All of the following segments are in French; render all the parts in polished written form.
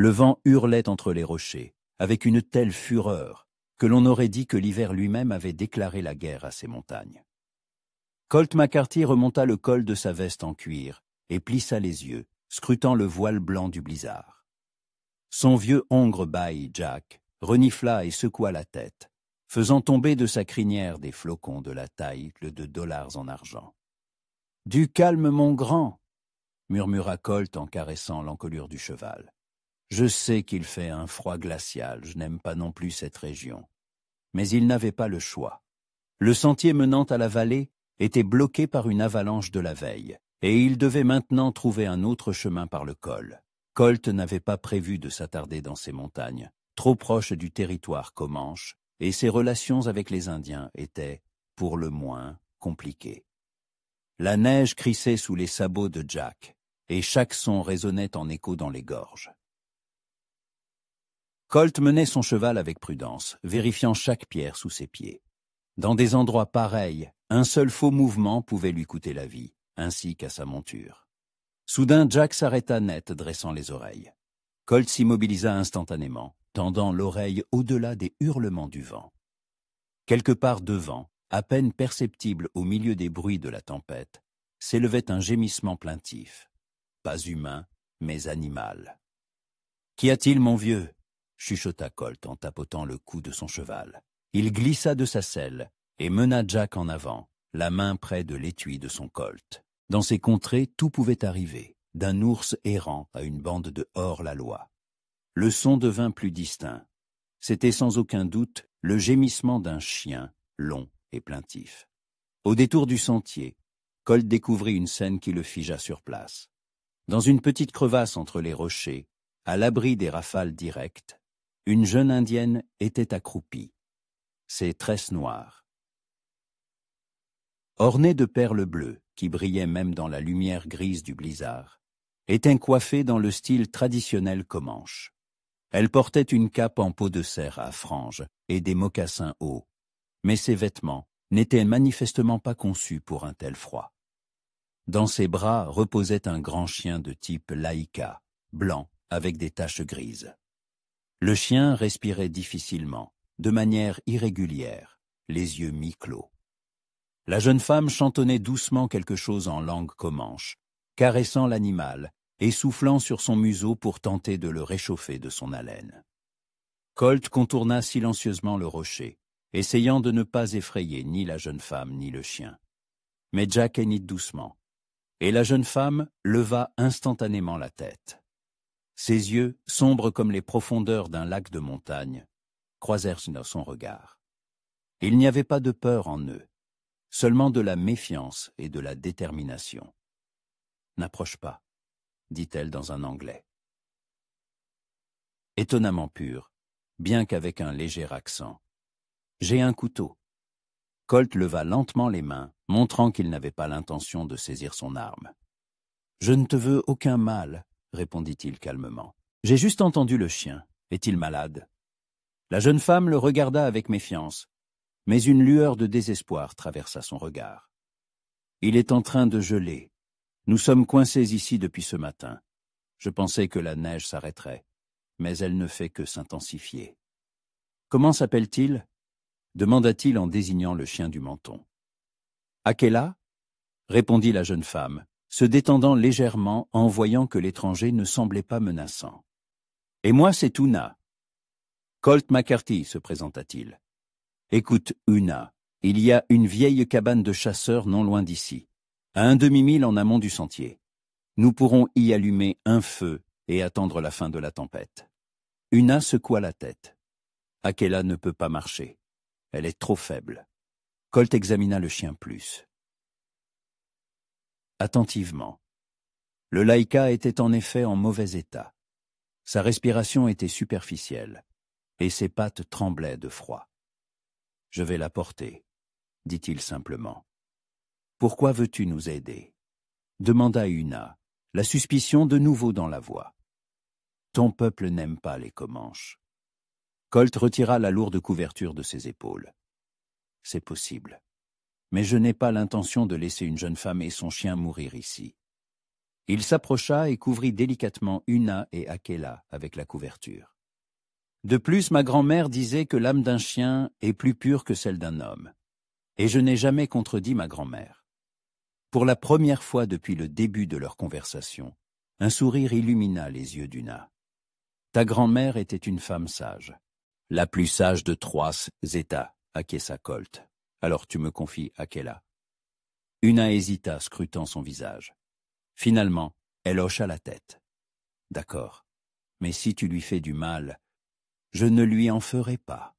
Le vent hurlait entre les rochers, avec une telle fureur que l'on aurait dit que l'hiver lui-même avait déclaré la guerre à ces montagnes. Colt McCarthy remonta le col de sa veste en cuir et plissa les yeux, scrutant le voile blanc du blizzard. Son vieux hongre bail, Jack, renifla et secoua la tête, faisant tomber de sa crinière des flocons de la taille de dollars en argent. « Du calme, mon grand !» murmura Colt en caressant l'encolure du cheval. « Je sais qu'il fait un froid glacial, je n'aime pas non plus cette région. » Mais il n'avait pas le choix. Le sentier menant à la vallée était bloqué par une avalanche de la veille, et il devait maintenant trouver un autre chemin par le col. Colt n'avait pas prévu de s'attarder dans ces montagnes, trop proches du territoire comanche, et ses relations avec les Indiens étaient, pour le moins, compliquées. La neige crissait sous les sabots de Jack, et chaque son résonnait en écho dans les gorges. Colt menait son cheval avec prudence, vérifiant chaque pierre sous ses pieds. Dans des endroits pareils, un seul faux mouvement pouvait lui coûter la vie, ainsi qu'à sa monture. Soudain, Jack s'arrêta net, dressant les oreilles. Colt s'immobilisa instantanément, tendant l'oreille au-delà des hurlements du vent. Quelque part devant, à peine perceptible au milieu des bruits de la tempête, s'élevait un gémissement plaintif. Pas humain, mais animal. « Qu'y a-t-il, mon vieux ?» chuchota Colt en tapotant le cou de son cheval. Il glissa de sa selle et mena Jack en avant, la main près de l'étui de son Colt. Dans ces contrées, tout pouvait arriver, d'un ours errant à une bande de hors-la-loi. Le son devint plus distinct. C'était sans aucun doute le gémissement d'un chien, long et plaintif. Au détour du sentier, Colt découvrit une scène qui le figea sur place. Dans une petite crevasse entre les rochers, à l'abri des rafales directes, une jeune indienne était accroupie, ses tresses noires. Ornée de perles bleues, qui brillaient même dans la lumière grise du blizzard, était coiffée dans le style traditionnel comanche. Elle portait une cape en peau de cerf à franges et des mocassins hauts, mais ses vêtements n'étaient manifestement pas conçus pour un tel froid. Dans ses bras reposait un grand chien de type laïka, blanc avec des taches grises. Le chien respirait difficilement, de manière irrégulière, les yeux mi-clos. La jeune femme chantonnait doucement quelque chose en langue comanche, caressant l'animal et soufflant sur son museau pour tenter de le réchauffer de son haleine. Colt contourna silencieusement le rocher, essayant de ne pas effrayer ni la jeune femme ni le chien. Mais Jack hennit doucement, et la jeune femme leva instantanément la tête. Ses yeux, sombres comme les profondeurs d'un lac de montagne, croisèrent son regard. Il n'y avait pas de peur en eux, seulement de la méfiance et de la détermination. « N'approche pas », dit-elle dans un anglais. Étonnamment pur, bien qu'avec un léger accent. « J'ai un couteau. » Colt leva lentement les mains, montrant qu'il n'avait pas l'intention de saisir son arme. « Je ne te veux aucun mal, » répondit-il calmement. « J'ai juste entendu le chien. Est-il malade ?» La jeune femme le regarda avec méfiance, mais une lueur de désespoir traversa son regard. « Il est en train de geler. Nous sommes coincés ici depuis ce matin. Je pensais que la neige s'arrêterait, mais elle ne fait que s'intensifier. »« Comment s'appelle-t-il » demanda-t-il en désignant le chien du menton. « Akela » répondit la jeune femme, se détendant légèrement en voyant que l'étranger ne semblait pas menaçant. « Et moi, c'est Una. »« Colt McCarthy, » se présenta-t-il. « Écoute, Una, il y a une vieille cabane de chasseurs non loin d'ici, à un demi-mille en amont du sentier. Nous pourrons y allumer un feu et attendre la fin de la tempête. » Una secoua la tête. « Akela ne peut pas marcher. Elle est trop faible. » Colt examina le chien plus attentivement. Le laïka était en effet en mauvais état. Sa respiration était superficielle, et ses pattes tremblaient de froid. « Je vais la porter, » dit-il simplement. « Pourquoi veux-tu nous aider ?» demanda Una, la suspicion de nouveau dans la voix. « Ton peuple n'aime pas les Comanches. » Colt retira la lourde couverture de ses épaules. « C'est possible. Mais je n'ai pas l'intention de laisser une jeune femme et son chien mourir ici. » Il s'approcha et couvrit délicatement Una et Akela avec la couverture. De plus, ma grand-mère disait que l'âme d'un chien est plus pure que celle d'un homme. Et je n'ai jamais contredit ma grand-mère. Pour la première fois depuis le début de leur conversation, un sourire illumina les yeux d'Una. Ta grand-mère était une femme sage. La plus sage de trois États, acquiesça Colt. Alors tu me confies Akela. Una hésita, scrutant son visage. Finalement, elle hocha la tête. D'accord, mais si tu lui fais du mal, je ne lui en ferai pas.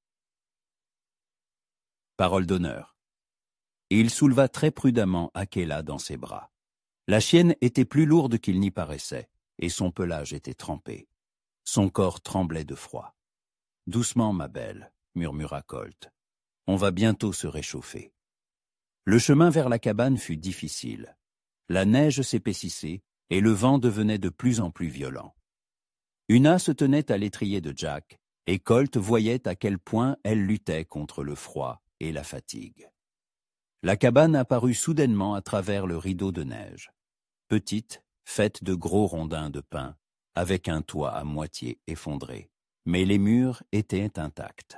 Parole d'honneur. Et il souleva très prudemment Akela dans ses bras. La chienne était plus lourde qu'il n'y paraissait, et son pelage était trempé. Son corps tremblait de froid. « Doucement, ma belle, » murmura Colt. « On va bientôt se réchauffer. » Le chemin vers la cabane fut difficile. La neige s'épaississait et le vent devenait de plus en plus violent. Una se tenait à l'étrier de Jack, et Colt voyait à quel point elle luttait contre le froid et la fatigue. La cabane apparut soudainement à travers le rideau de neige. Petite, faite de gros rondins de pin, avec un toit à moitié effondré. Mais les murs étaient intacts.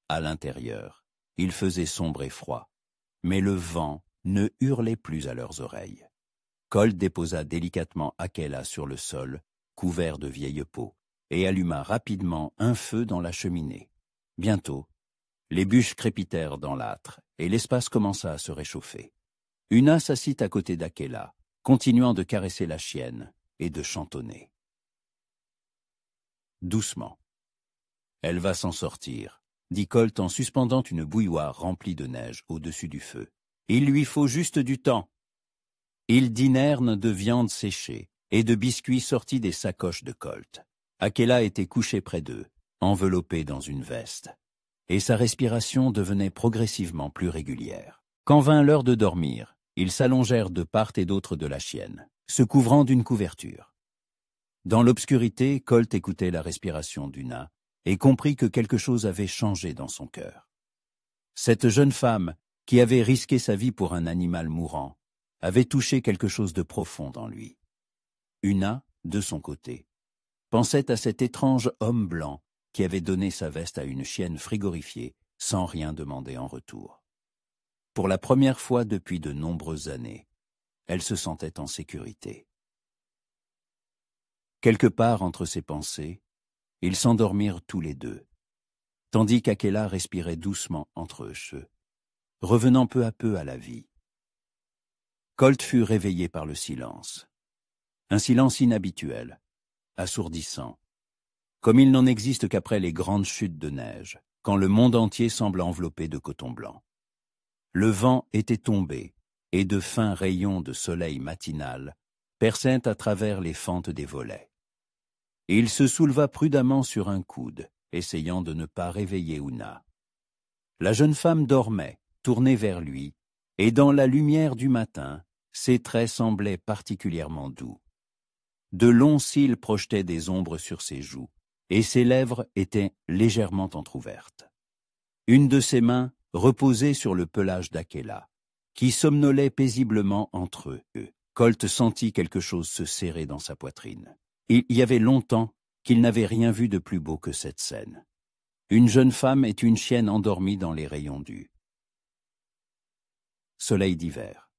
À l'intérieur, il faisait sombre et froid, mais le vent ne hurlait plus à leurs oreilles. Colt déposa délicatement Akela sur le sol, couvert de vieilles peaux, et alluma rapidement un feu dans la cheminée. Bientôt, les bûches crépitèrent dans l'âtre, et l'espace commença à se réchauffer. Una s'assit à côté d'Akela, continuant de caresser la chienne et de chantonner. Doucement. Elle va s'en sortir, dit Colt en suspendant une bouilloire remplie de neige au-dessus du feu. Il lui faut juste du temps. Ils dînèrent de viande séchée et de biscuits sortis des sacoches de Colt. Akela était couché près d'eux, enveloppé dans une veste, et sa respiration devenait progressivement plus régulière. Quand vint l'heure de dormir, ils s'allongèrent de part et d'autre de la chienne, se couvrant d'une couverture. Dans l'obscurité, Colt écoutait la respiration d'Una et comprit que quelque chose avait changé dans son cœur. Cette jeune femme, qui avait risqué sa vie pour un animal mourant, avait touché quelque chose de profond en lui. Una, de son côté, pensait à cet étrange homme blanc qui avait donné sa veste à une chienne frigorifiée sans rien demander en retour. Pour la première fois depuis de nombreuses années, elle se sentait en sécurité. Quelque part entre ses pensées, ils s'endormirent tous les deux, tandis qu'Akela respirait doucement entre eux, revenant peu à peu à la vie. Colt fut réveillé par le silence. Un silence inhabituel, assourdissant, comme il n'en existe qu'après les grandes chutes de neige, quand le monde entier semble enveloppé de coton blanc. Le vent était tombé, et de fins rayons de soleil matinal perçaient à travers les fentes des volets. Et il se souleva prudemment sur un coude, essayant de ne pas réveiller Una. La jeune femme dormait, tournée vers lui, et dans la lumière du matin, ses traits semblaient particulièrement doux. De longs cils projetaient des ombres sur ses joues, et ses lèvres étaient légèrement entr'ouvertes. Une de ses mains reposait sur le pelage d'Akela, qui somnolait paisiblement entre eux. Colt sentit quelque chose se serrer dans sa poitrine. Il y avait longtemps qu'il n'avait rien vu de plus beau que cette scène. Une jeune femme et une chienne endormies dans les rayons du soleil d'hiver.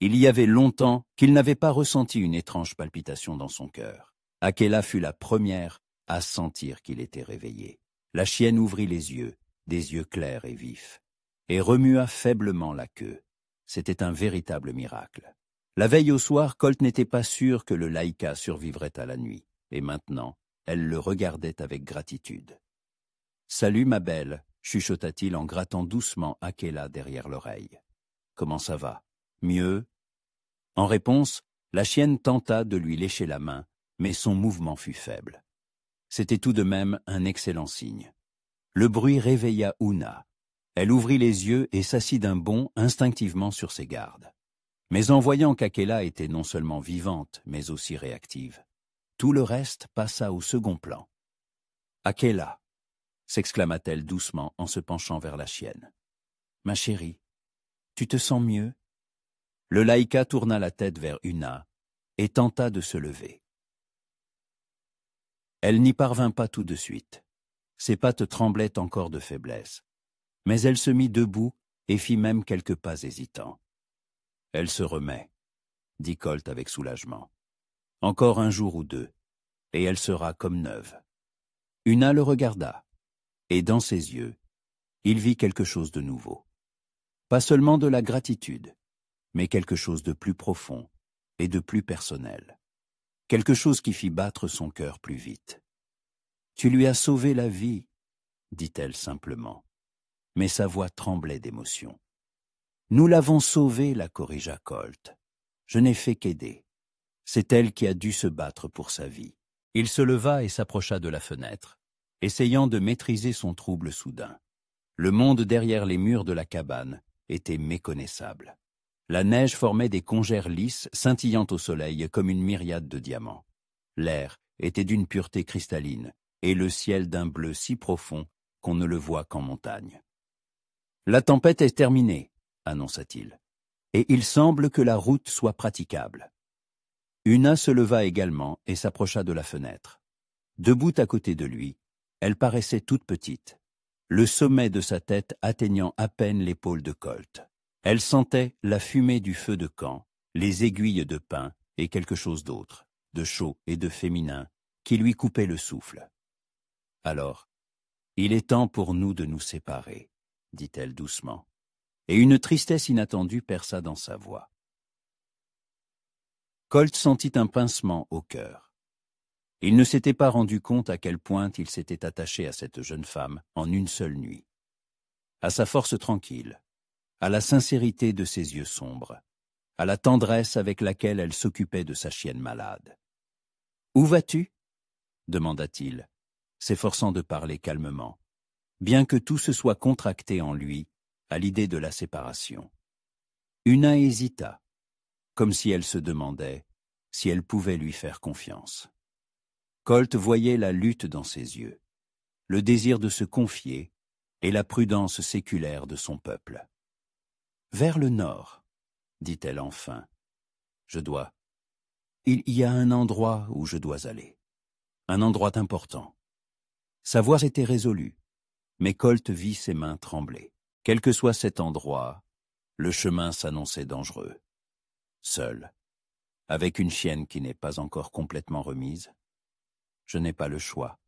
Il y avait longtemps qu'il n'avait pas ressenti une étrange palpitation dans son cœur. Akela fut la première à sentir qu'il était réveillé. La chienne ouvrit les yeux, des yeux clairs et vifs, et remua faiblement la queue. C'était un véritable miracle. La veille au soir, Colt n'était pas sûr que le Laïka survivrait à la nuit, et maintenant, elle le regardait avec gratitude. « Salut, ma belle », chuchota-t-il en grattant doucement Akela derrière l'oreille. « Comment ça va? Mieux ?» En réponse, la chienne tenta de lui lécher la main, mais son mouvement fut faible. C'était tout de même un excellent signe. Le bruit réveilla Una. Elle ouvrit les yeux et s'assit d'un bond instinctivement sur ses gardes. Mais en voyant qu'Akela était non seulement vivante, mais aussi réactive, tout le reste passa au second plan. « Akela !» s'exclama-t-elle doucement en se penchant vers la chienne. « Ma chérie, tu te sens mieux ?» Le Laïka tourna la tête vers Una, et tenta de se lever. Elle n'y parvint pas tout de suite. Ses pattes tremblaient encore de faiblesse. Mais elle se mit debout et fit même quelques pas hésitants. « Elle se remet », dit Colt avec soulagement. « Encore un jour ou deux, et elle sera comme neuve. » Una le regarda, et dans ses yeux, il vit quelque chose de nouveau. Pas seulement de la gratitude, mais quelque chose de plus profond et de plus personnel. Quelque chose qui fit battre son cœur plus vite. « Tu lui as sauvé la vie », dit-elle simplement, mais sa voix tremblait d'émotion. « Nous l'avons sauvée », la corrigea Colt. « Je n'ai fait qu'aider. C'est elle qui a dû se battre pour sa vie. » Il se leva et s'approcha de la fenêtre, essayant de maîtriser son trouble soudain. Le monde derrière les murs de la cabane était méconnaissable. La neige formait des congères lisses, scintillant au soleil comme une myriade de diamants. L'air était d'une pureté cristalline, et le ciel d'un bleu si profond qu'on ne le voit qu'en montagne. « La tempête est terminée », annonça-t-il, « et il semble que la route soit praticable. » Una se leva également et s'approcha de la fenêtre. Debout à côté de lui, elle paraissait toute petite, le sommet de sa tête atteignant à peine l'épaule de Colt. Elle sentait la fumée du feu de camp, les aiguilles de pin et quelque chose d'autre, de chaud et de féminin, qui lui coupait le souffle. « Alors, il est temps pour nous de nous séparer, » dit-elle doucement, et une tristesse inattendue perça dans sa voix. Colt sentit un pincement au cœur. Il ne s'était pas rendu compte à quel point il s'était attaché à cette jeune femme en une seule nuit. À sa force tranquille, à la sincérité de ses yeux sombres, à la tendresse avec laquelle elle s'occupait de sa chienne malade. « Où vas-tu » demanda-t-il, s'efforçant de parler calmement, bien que tout se soit contracté en lui à l'idée de la séparation. Una hésita, comme si elle se demandait si elle pouvait lui faire confiance. Colt voyait la lutte dans ses yeux, le désir de se confier et la prudence séculaire de son peuple. « Vers le nord, » dit-elle enfin. « Je dois. Il y a un endroit où je dois aller. Un endroit important. » Sa voix était résolue, mais Colt vit ses mains trembler. Quel que soit cet endroit, le chemin s'annonçait dangereux. Seul, avec une chienne qui n'est pas encore complètement remise. « Je n'ai pas le choix »,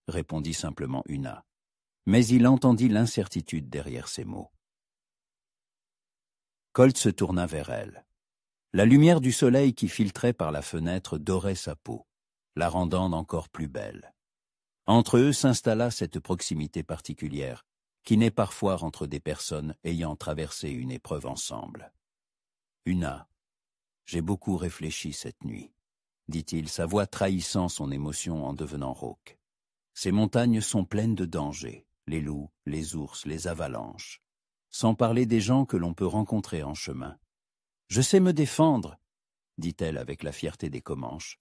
répondit simplement Una, mais il entendit l'incertitude derrière ses mots. Colt se tourna vers elle. La lumière du soleil qui filtrait par la fenêtre dorait sa peau, la rendant encore plus belle. Entre eux s'installa cette proximité particulière, qui naît parfois entre des personnes ayant traversé une épreuve ensemble. « Una, j'ai beaucoup réfléchi cette nuit, » dit-il, sa voix trahissant son émotion en devenant rauque. « Ces montagnes sont pleines de dangers, les loups, les ours, les avalanches, sans parler des gens que l'on peut rencontrer en chemin. Je sais me défendre, » dit-elle avec la fierté des Comanches,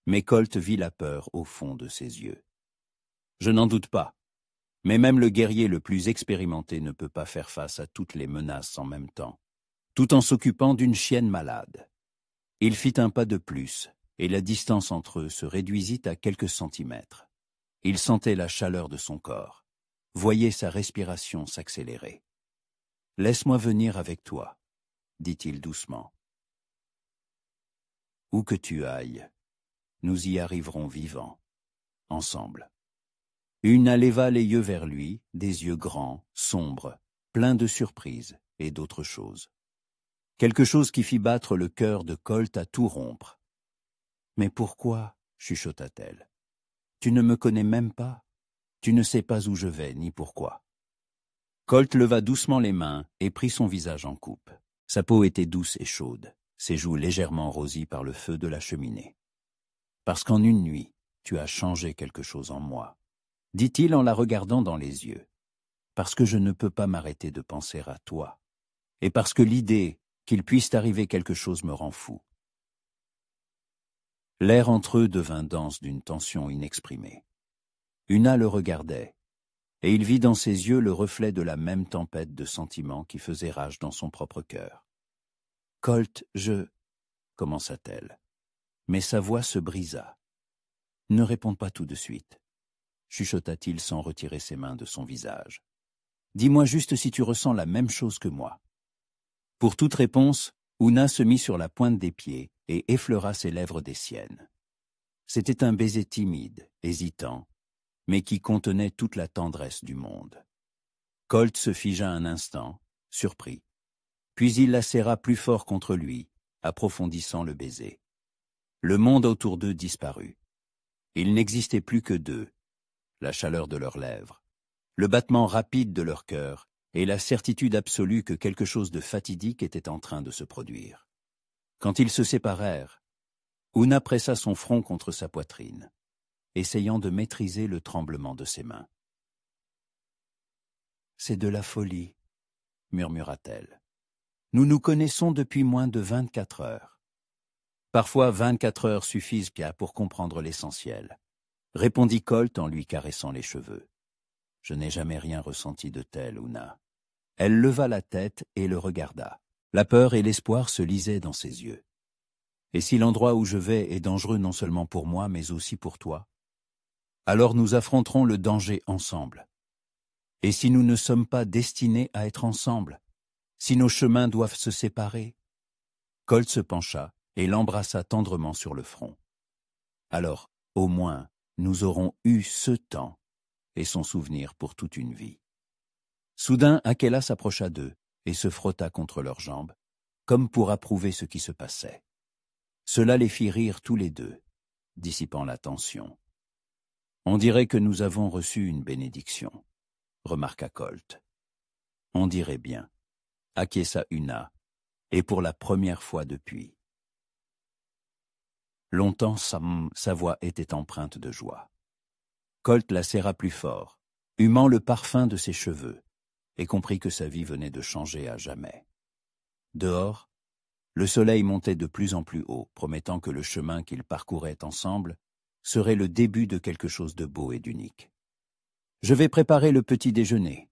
mais Colt vit la peur au fond de ses yeux. « Je n'en doute pas, mais même le guerrier le plus expérimenté ne peut pas faire face à toutes les menaces en même temps, tout en s'occupant d'une chienne malade. » Il fit un pas de plus, et la distance entre eux se réduisit à quelques centimètres. Il sentait la chaleur de son corps, voyait sa respiration s'accélérer. « Laisse-moi venir avec toi, » dit-il doucement. « Où que tu ailles, nous y arriverons vivants, ensemble. » Una leva les yeux vers lui, des yeux grands, sombres, pleins de surprises et d'autres choses. Quelque chose qui fit battre le cœur de Colt à tout rompre. « Mais pourquoi » chuchota-t-elle. « Tu ne me connais même pas. Tu ne sais pas où je vais ni pourquoi. » Colt leva doucement les mains et prit son visage en coupe. Sa peau était douce et chaude, ses joues légèrement rosies par le feu de la cheminée. « Parce qu'en une nuit, tu as changé quelque chose en moi, » dit-il en la regardant dans les yeux. « Parce que je ne peux pas m'arrêter de penser à toi, et parce que l'idée qu'il puisse t'arriver quelque chose me rend fou. » L'air entre eux devint dense d'une tension inexprimée. Una le regardait, et il vit dans ses yeux le reflet de la même tempête de sentiments qui faisait rage dans son propre cœur. « Colt, commença-t-elle. mais sa voix se brisa. « Ne réponds pas tout de suite, » chuchota-t-il sans retirer ses mains de son visage. « Dis-moi juste si tu ressens la même chose que moi. » Pour toute réponse, Oona se mit sur la pointe des pieds et effleura ses lèvres des siennes. C'était un baiser timide, hésitant, mais qui contenait toute la tendresse du monde. Colt se figea un instant, surpris. Puis il la serra plus fort contre lui, approfondissant le baiser. Le monde autour d'eux disparut. Il n'existait plus que d'eux, la chaleur de leurs lèvres, le battement rapide de leur cœur et la certitude absolue que quelque chose de fatidique était en train de se produire. Quand ils se séparèrent, Oona pressa son front contre sa poitrine, essayant de maîtriser le tremblement de ses mains. « C'est de la folie, » murmura-t-elle. « Nous nous connaissons depuis moins de 24 heures. » « Parfois 24 heures suffisent bien pour comprendre l'essentiel, » répondit Colt en lui caressant les cheveux. « Je n'ai jamais rien ressenti de tel, Oona. » Elle leva la tête et le regarda. La peur et l'espoir se lisaient dans ses yeux. « Et si l'endroit où je vais est dangereux non seulement pour moi, mais aussi pour toi? Alors nous affronterons le danger ensemble. Et si nous ne sommes pas destinés à être ensemble, si nos chemins doivent se séparer ?» Colt se pencha et l'embrassa tendrement sur le front. « Alors, au moins, nous aurons eu ce temps et son souvenir pour toute une vie. » Soudain, Akela s'approcha d'eux et se frotta contre leurs jambes, comme pour approuver ce qui se passait. Cela les fit rire tous les deux, dissipant la tension. « On dirait que nous avons reçu une bénédiction, » remarqua Colt. « On dirait bien, » acquiesça Oona, et pour la première fois depuis. Longtemps, sa voix était empreinte de joie. Colt la serra plus fort, humant le parfum de ses cheveux, et comprit que sa vie venait de changer à jamais. Dehors, le soleil montait de plus en plus haut, promettant que le chemin qu'ils parcouraient ensemble serait le début de quelque chose de beau et d'unique. « Je vais préparer le petit déjeuner, »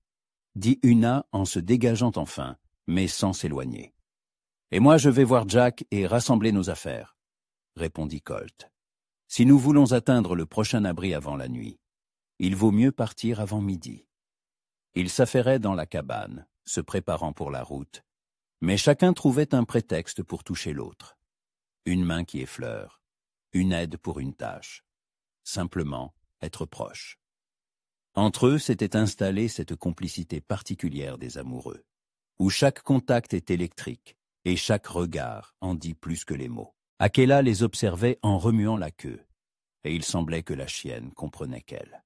dit Oona en se dégageant enfin, mais sans s'éloigner. « Et moi je vais voir Jack et rassembler nos affaires, » répondit Colt. « Si nous voulons atteindre le prochain abri avant la nuit, il vaut mieux partir avant midi. » Ils s'affairaient dans la cabane, se préparant pour la route, mais chacun trouvait un prétexte pour toucher l'autre. Une main qui effleure, une aide pour une tâche. Simplement être proche. Entre eux s'était installée cette complicité particulière des amoureux, où chaque contact est électrique et chaque regard en dit plus que les mots. Akela les observait en remuant la queue, et il semblait que la chienne comprenait qu'elle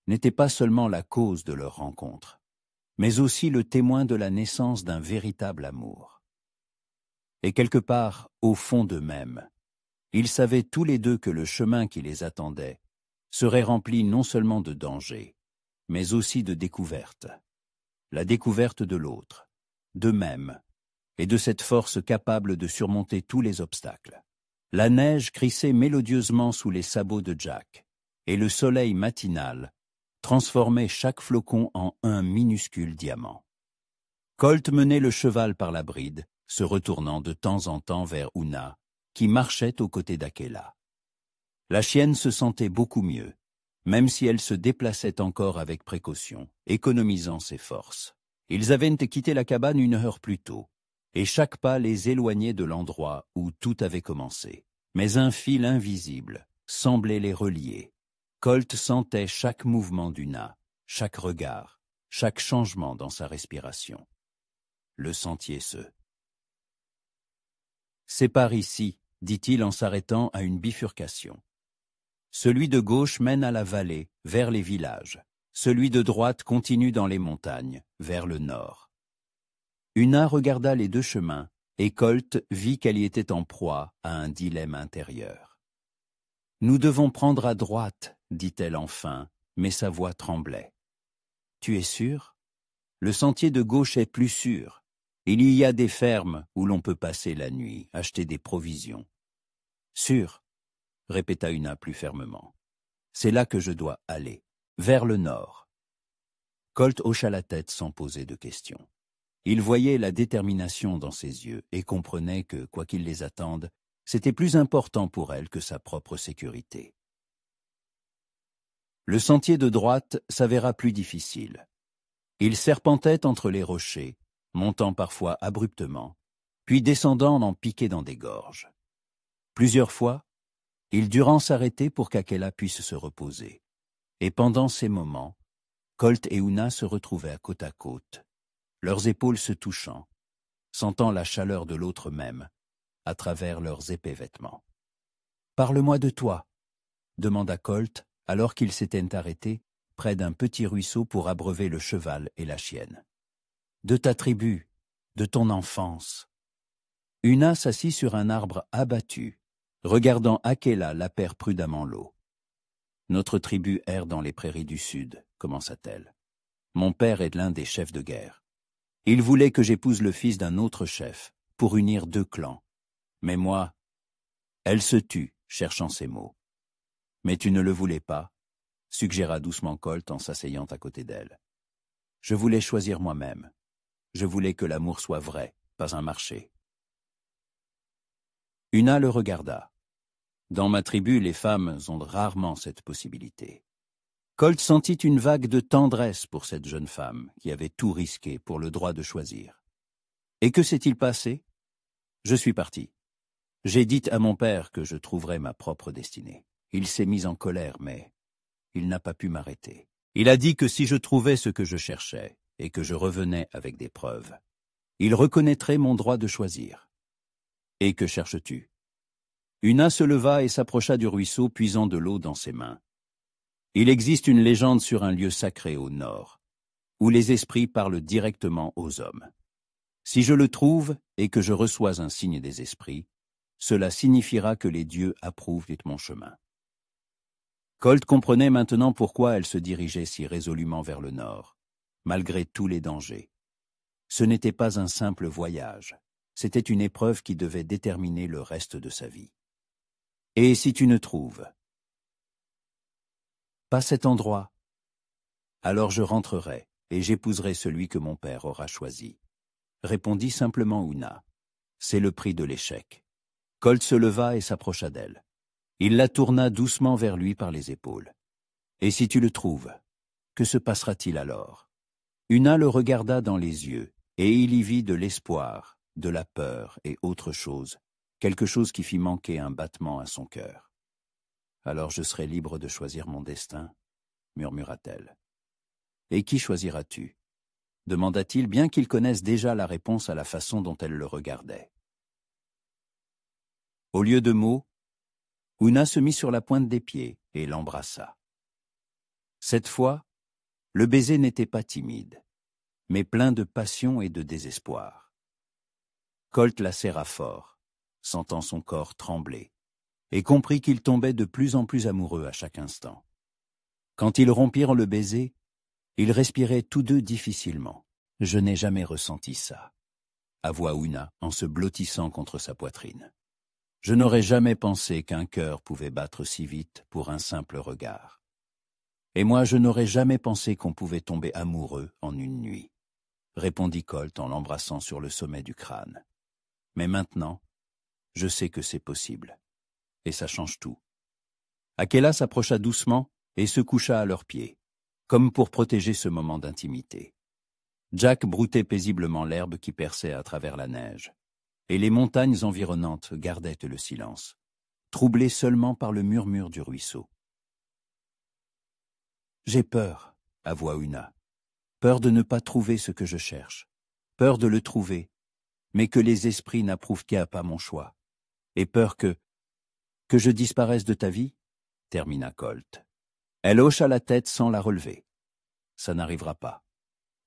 n'était pas seulement la cause de leur rencontre, mais aussi le témoin de la naissance d'un véritable amour. Et quelque part, au fond d'eux-mêmes, ils savaient tous les deux que le chemin qui les attendait serait rempli non seulement de dangers, mais aussi de découvertes. La découverte de l'autre, d'eux-mêmes, et de cette force capable de surmonter tous les obstacles. La neige crissait mélodieusement sous les sabots de Jack, et le soleil matinal transformait chaque flocon en un minuscule diamant. Colt menait le cheval par la bride, se retournant de temps en temps vers Oona, qui marchait aux côtés d'Akela. La chienne se sentait beaucoup mieux, même si elle se déplaçait encore avec précaution, économisant ses forces. Ils avaient quitté la cabane 1 heure plus tôt, et chaque pas les éloignait de l'endroit où tout avait commencé. Mais un fil invisible semblait les relier. Colt sentait chaque mouvement d'Oona, chaque regard, chaque changement dans sa respiration. Le sentier se sépare ici, dit-il en s'arrêtant à une bifurcation. Celui de gauche mène à la vallée, vers les villages. Celui de droite continue dans les montagnes, vers le nord. Oona regarda les 2 chemins, et Colt vit qu'elle y était en proie à un dilemme intérieur. « Nous devons prendre à droite, » dit-elle enfin, mais sa voix tremblait. « Tu es sûr ? Le sentier de gauche est plus sûr. Il y a des fermes où l'on peut passer la nuit, acheter des provisions. »« Sûr, » répéta Oona plus fermement. « C'est là que je dois aller, vers le nord. » Colt hocha la tête sans poser de questions. Il voyait la détermination dans ses yeux et comprenait que, quoi qu'il les attende, C'était plus important pour elle que sa propre sécurité. Le sentier de droite s'avéra plus difficile. Il serpentait entre les rochers, montant parfois abruptement, puis descendant en piqué dans des gorges. Plusieurs fois, il dut s'arrêter pour qu'Akela puisse se reposer. Et pendant ces moments, Colt et Una se retrouvaient côte à côte, leurs épaules se touchant, sentant la chaleur de l'autre même, à travers leurs épais vêtements. « Parle-moi de toi », demanda Colt, alors qu'ils s'étaient arrêtés près d'un petit ruisseau pour abreuver le cheval et la chienne. « De ta tribu, de ton enfance. » Una s'assit sur un arbre abattu, regardant Akela laper prudemment l'eau. « Notre tribu erre dans les prairies du sud, » commença-t-elle. « Mon père est l'un des chefs de guerre. Il voulait que j'épouse le fils d'un autre chef, pour unir 2 clans. Mais moi... » Elle se tut, cherchant ses mots. « Mais tu ne le voulais pas, » suggéra doucement Colt en s'asseyant à côté d'elle. « Je voulais choisir moi-même. Je voulais que l'amour soit vrai, pas un marché. » Una le regarda. Dans ma tribu, les femmes ont rarement cette possibilité. Colt sentit une vague de tendresse pour cette jeune femme qui avait tout risqué pour le droit de choisir. Et que s'est-il passé? Je suis parti. J'ai dit à mon père que je trouverais ma propre destinée. Il s'est mis en colère, mais il n'a pas pu m'arrêter. Il a dit que si je trouvais ce que je cherchais et que je revenais avec des preuves, il reconnaîtrait mon droit de choisir. Et que cherches-tu? Una se leva et s'approcha du ruisseau, puisant de l'eau dans ses mains. Il existe une légende sur un lieu sacré au nord, où les esprits parlent directement aux hommes. Si je le trouve et que je reçois un signe des esprits, cela signifiera que les dieux approuvent de mon chemin. Colt comprenait maintenant pourquoi elle se dirigeait si résolument vers le nord, malgré tous les dangers. Ce n'était pas un simple voyage, c'était une épreuve qui devait déterminer le reste de sa vie. Et si tu ne trouves pas cet endroit, alors je rentrerai et j'épouserai celui que mon père aura choisi, répondit simplement Una. C'est le prix de l'échec. Colt se leva et s'approcha d'elle. Il la tourna doucement vers lui par les épaules. Et si tu le trouves, que se passera-t-il alors? Una le regarda dans les yeux, et il y vit de l'espoir, de la peur et autre chose, quelque chose qui fit manquer un battement à son cœur. Alors je serai libre de choisir mon destin, murmura-t-elle. Et qui choisiras-tu? Demanda-t-il, bien qu'il connaisse déjà la réponse à la façon dont elle le regardait. Au lieu de mots, Una se mit sur la pointe des pieds et l'embrassa. Cette fois, le baiser n'était pas timide, mais plein de passion et de désespoir. Colt la serra fort, sentant son corps trembler, et comprit qu'il tombait de plus en plus amoureux à chaque instant. Quand ils rompirent le baiser, ils respiraient tous deux difficilement. « Je n'ai jamais ressenti ça », avoua Una en se blottissant contre sa poitrine. « Je n'aurais jamais pensé qu'un cœur pouvait battre si vite pour un simple regard. Et moi, je n'aurais jamais pensé qu'on pouvait tomber amoureux en une nuit, » répondit Colt en l'embrassant sur le sommet du crâne. « Mais maintenant, je sais que c'est possible. Et ça change tout. » Akela s'approcha doucement et se coucha à leurs pieds, comme pour protéger ce moment d'intimité. Jack broutait paisiblement l'herbe qui perçait à travers la neige, et les montagnes environnantes gardaient le silence, troublées seulement par le murmure du ruisseau. « J'ai peur, » avoua Una. « Peur de ne pas trouver ce que je cherche, peur de le trouver, mais que les esprits n'approuvent pas mon choix, et peur que je disparaisse de ta vie ?» termina Colt. Elle hocha la tête sans la relever. « Ça n'arrivera pas, »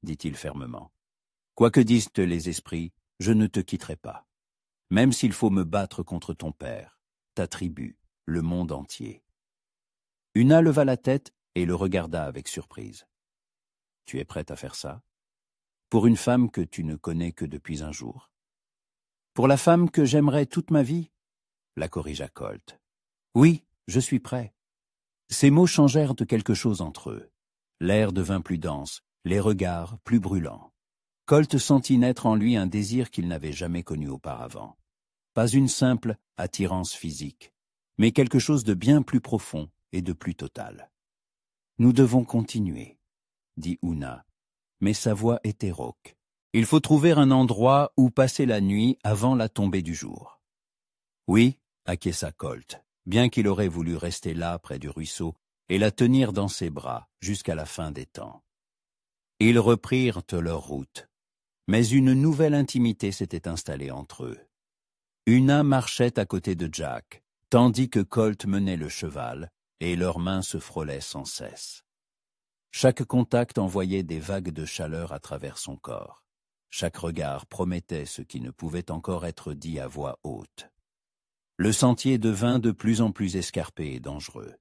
dit-il fermement. « Quoi que disent les esprits, je ne te quitterai pas, même s'il faut me battre contre ton père, ta tribu, le monde entier. » Una leva la tête et le regarda avec surprise. « Tu es prête à faire ça? Pour une femme que tu ne connais que depuis un jour? »« Pour la femme que j'aimerais toute ma vie ?» la corrigea Colt. « Oui, je suis prêt. » Ces mots changèrent de quelque chose entre eux. L'air devint plus dense, les regards plus brûlants. Colt sentit naître en lui un désir qu'il n'avait jamais connu auparavant. pas une simple attirance physique, mais quelque chose de bien plus profond et de plus total. « Nous devons continuer », dit Oona, mais sa voix était rauque. « Il faut trouver un endroit où passer la nuit avant la tombée du jour. »« Oui, » acquiesça Colt, bien qu'il aurait voulu rester là près du ruisseau et la tenir dans ses bras jusqu'à la fin des temps. Ils reprirent leur route, mais une nouvelle intimité s'était installée entre eux. Oona marchait à côté de Jack, tandis que Colt menait le cheval, et leurs mains se frôlaient sans cesse. Chaque contact envoyait des vagues de chaleur à travers son corps. Chaque regard promettait ce qui ne pouvait encore être dit à voix haute. Le sentier devint de plus en plus escarpé et dangereux.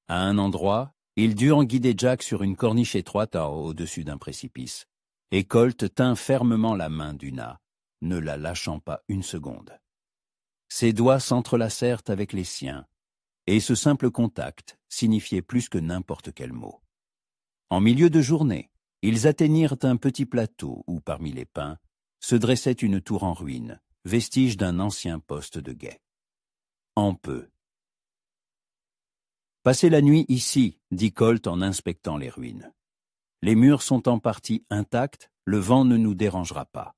À un endroit, ils durent guider Jack sur une corniche étroite au-dessus d'un précipice, et Colt tint fermement la main d'Oona, ne la lâchant pas une seconde. Ses doigts s'entrelacèrent avec les siens, et ce simple contact signifiait plus que n'importe quel mot. En milieu de journée, ils atteignirent un petit plateau où, parmi les pins, se dressait une tour en ruine, vestige d'un ancien poste de guet. En peu. « Passez la nuit ici, » dit Colt en inspectant les ruines. « Les murs sont en partie intacts, le vent ne nous dérangera pas. »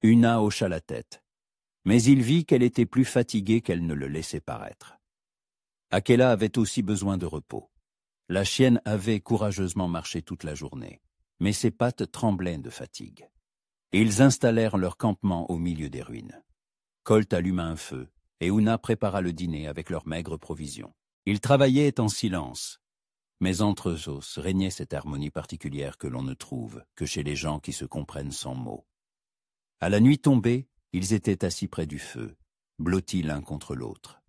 Oona hocha la tête, mais il vit qu'elle était plus fatiguée qu'elle ne le laissait paraître. Akela avait aussi besoin de repos. La chienne avait courageusement marché toute la journée, mais ses pattes tremblaient de fatigue. Ils installèrent leur campement au milieu des ruines. Colt alluma un feu, et Oona prépara le dîner avec leurs maigres provisions. Ils travaillaient en silence, mais entre eux régnait cette harmonie particulière que l'on ne trouve que chez les gens qui se comprennent sans mots. À la nuit tombée, ils étaient assis près du feu, blottis l'un contre l'autre.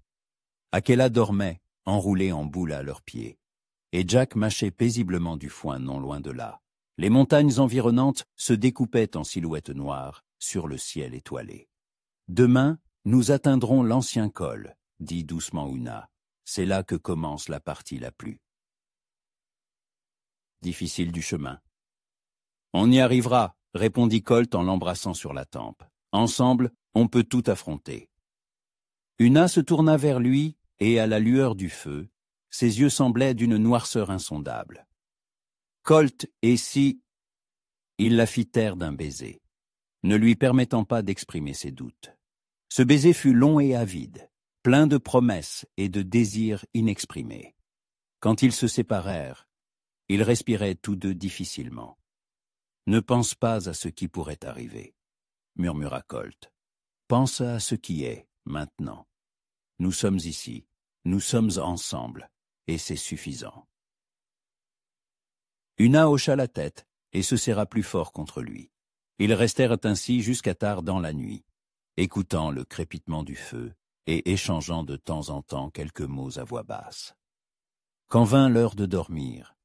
Akela dormait, enroulé en boule à leurs pieds, et Jack mâchait paisiblement du foin non loin de là. Les montagnes environnantes se découpaient en silhouettes noires sur le ciel étoilé. « Demain, nous atteindrons l'ancien col, » dit doucement Oona. « C'est là que commence la partie la plus difficile du chemin. »« On y arrivera, » répondit Colt en l'embrassant sur la tempe. « Ensemble, on peut tout affronter. » Oona se tourna vers lui et, à la lueur du feu, ses yeux semblaient d'une noirceur insondable. « Colt, et si... » Il la fit taire d'un baiser, ne lui permettant pas d'exprimer ses doutes. Ce baiser fut long et avide, plein de promesses et de désirs inexprimés. Quand ils se séparèrent, ils respiraient tous deux difficilement. « Ne pense pas à ce qui pourrait arriver, » murmura Colt. « Pense à ce qui est, maintenant. Nous sommes ici, nous sommes ensemble, et c'est suffisant. » Oona hocha la tête et se serra plus fort contre lui. Ils restèrent ainsi jusqu'à tard dans la nuit, écoutant le crépitement du feu et échangeant de temps en temps quelques mots à voix basse. Quand vint l'heure de dormir,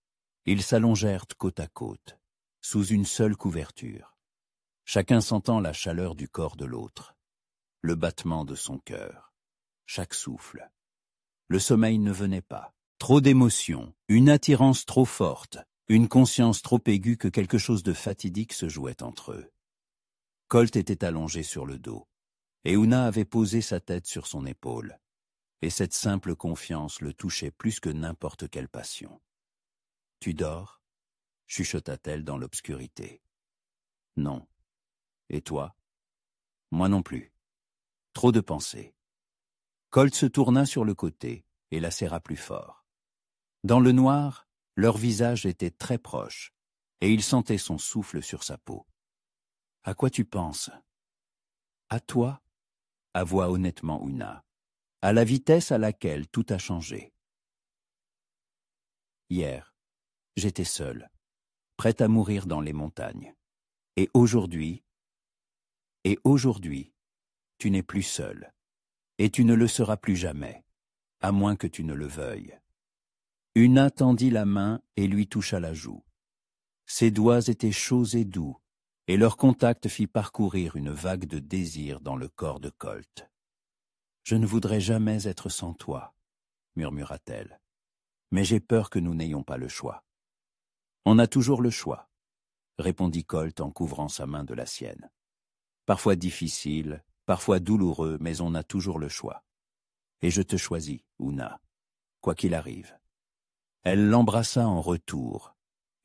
ils s'allongèrent côte à côte, sous une seule couverture, chacun sentant la chaleur du corps de l'autre, le battement de son cœur, chaque souffle. Le sommeil ne venait pas. Trop d'émotions, une attirance trop forte, une conscience trop aiguë que quelque chose de fatidique se jouait entre eux. Colt était allongé sur le dos, et Oona avait posé sa tête sur son épaule, et cette simple confiance le touchait plus que n'importe quelle passion. « Tu dors » chuchota-t-elle dans l'obscurité. « Non. Et toi ?»« Moi non plus. Trop de pensées. » Colt se tourna sur le côté et la serra plus fort. Dans le noir, leurs visages étaient très proches, et il sentait son souffle sur sa peau. « À quoi tu penses ?»« À toi » avoua honnêtement Oona, « à la vitesse à laquelle tout a changé. » Hier, j'étais seul, prêt à mourir dans les montagnes. Et aujourd'hui, tu n'es plus seul, et tu ne le seras plus jamais, à moins que tu ne le veuilles. Oona tendit la main et lui toucha la joue. Ses doigts étaient chauds et doux, et leur contact fit parcourir une vague de désir dans le corps de Colt. « Je ne voudrais jamais être sans toi, » murmura-t-elle, « mais j'ai peur que nous n'ayons pas le choix. »« On a toujours le choix, » répondit Colt en couvrant sa main de la sienne. « Parfois difficile, parfois douloureux, mais on a toujours le choix. Et je te choisis, Oona, quoi qu'il arrive. » Elle l'embrassa en retour,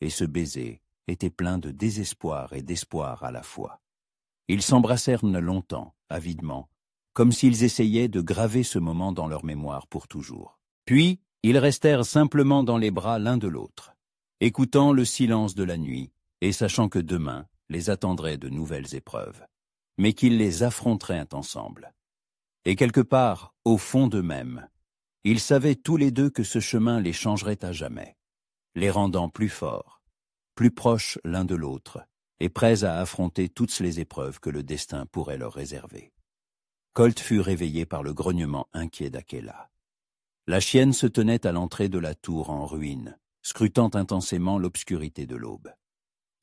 et ce baiser était plein de désespoir et d'espoir à la fois. Ils s'embrassèrent longtemps, avidement, comme s'ils essayaient de graver ce moment dans leur mémoire pour toujours. Puis, ils restèrent simplement dans les bras l'un de l'autre, écoutant le silence de la nuit et sachant que demain les attendrait de nouvelles épreuves, mais qu'ils les affronteraient ensemble. Et quelque part, au fond d'eux-mêmes, ils savaient tous les deux que ce chemin les changerait à jamais, les rendant plus forts, plus proches l'un de l'autre, et prêts à affronter toutes les épreuves que le destin pourrait leur réserver. Colt fut réveillé par le grognement inquiet d'Akela. La chienne se tenait à l'entrée de la tour en ruine, scrutant intensément l'obscurité de l'aube.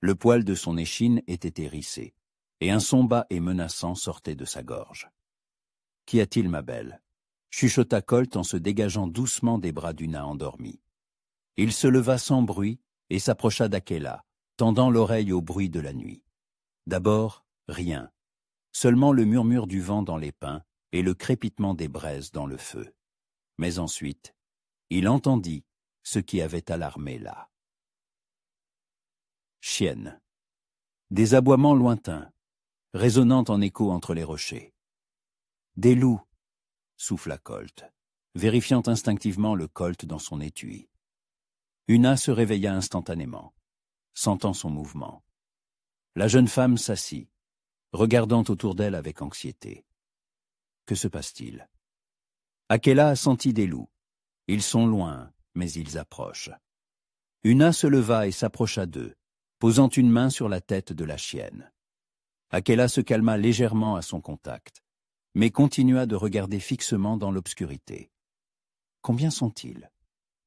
Le poil de son échine était hérissé, et un son bas et menaçant sortait de sa gorge. « Qu'y a-t-il, ma belle ?» chuchota Colt en se dégageant doucement des bras d'Una endormie. Il se leva sans bruit et s'approcha d'Akela, tendant l'oreille au bruit de la nuit. D'abord, rien, seulement le murmure du vent dans les pins et le crépitement des braises dans le feu. Mais ensuite, il entendit ce qui avait alarmé là. Chienne. Des aboiements lointains, résonnant en écho entre les rochers. Des loups, souffla Colt, vérifiant instinctivement le colt dans son étui. Una se réveilla instantanément, sentant son mouvement. La jeune femme s'assit, regardant autour d'elle avec anxiété. Que se passe-t-il? Akela a senti des loups. Ils sont loin, mais ils approchent. Una se leva et s'approcha d'eux, posant une main sur la tête de la chienne. Akela se calma légèrement à son contact, mais continua de regarder fixement dans l'obscurité. « Combien sont-ils »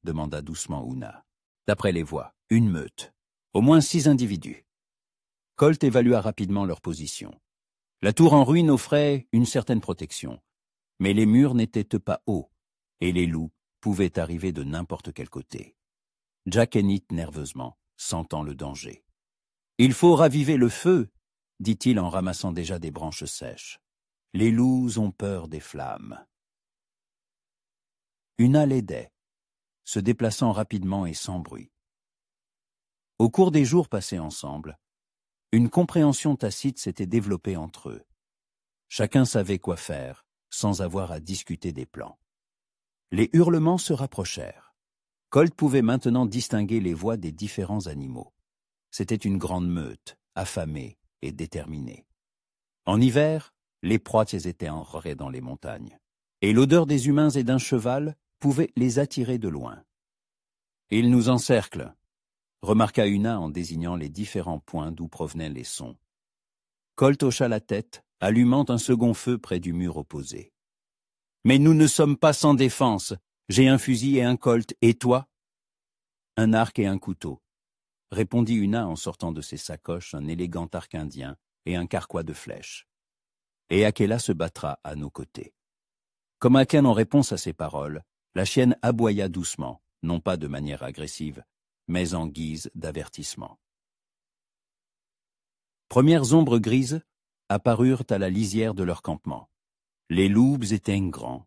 demanda doucement Una. D'après les voix, une meute. Au moins 6 individus. Colt évalua rapidement leur position. La tour en ruine offrait une certaine protection, mais les murs n'étaient pas hauts, et les loups pouvaient arriver de n'importe quel côté. Jack hennit nerveusement, sentant le danger. « Il faut raviver le feu » dit-il en ramassant déjà des branches sèches. « Les loups ont peur des flammes. » Una l'aidait, se déplaçant rapidement et sans bruit. Au cours des jours passés ensemble, une compréhension tacite s'était développée entre eux. Chacun savait quoi faire, sans avoir à discuter des plans. Les hurlements se rapprochèrent. Colt pouvait maintenant distinguer les voix des différents animaux. C'était une grande meute, affamée et déterminée. En hiver, les proies étaient enrôlées dans les montagnes, et l'odeur des humains et d'un cheval pouvait les attirer de loin. « Ils nous encerclent », remarqua Una en désignant les différents points d'où provenaient les sons. Colt hocha la tête, allumant un second feu près du mur opposé. « Mais nous ne sommes pas sans défense. J'ai un fusil et un colt, et toi ?»« Un arc et un couteau », répondit Una en sortant de ses sacoches un élégant arc indien et un carquois de flèches. Et Akela se battra à nos côtés. Comme Aken en réponse à ces paroles, la chienne aboya doucement, non pas de manière agressive, mais en guise d'avertissement. Premières ombres grises apparurent à la lisière de leur campement. Les loups étaient grands,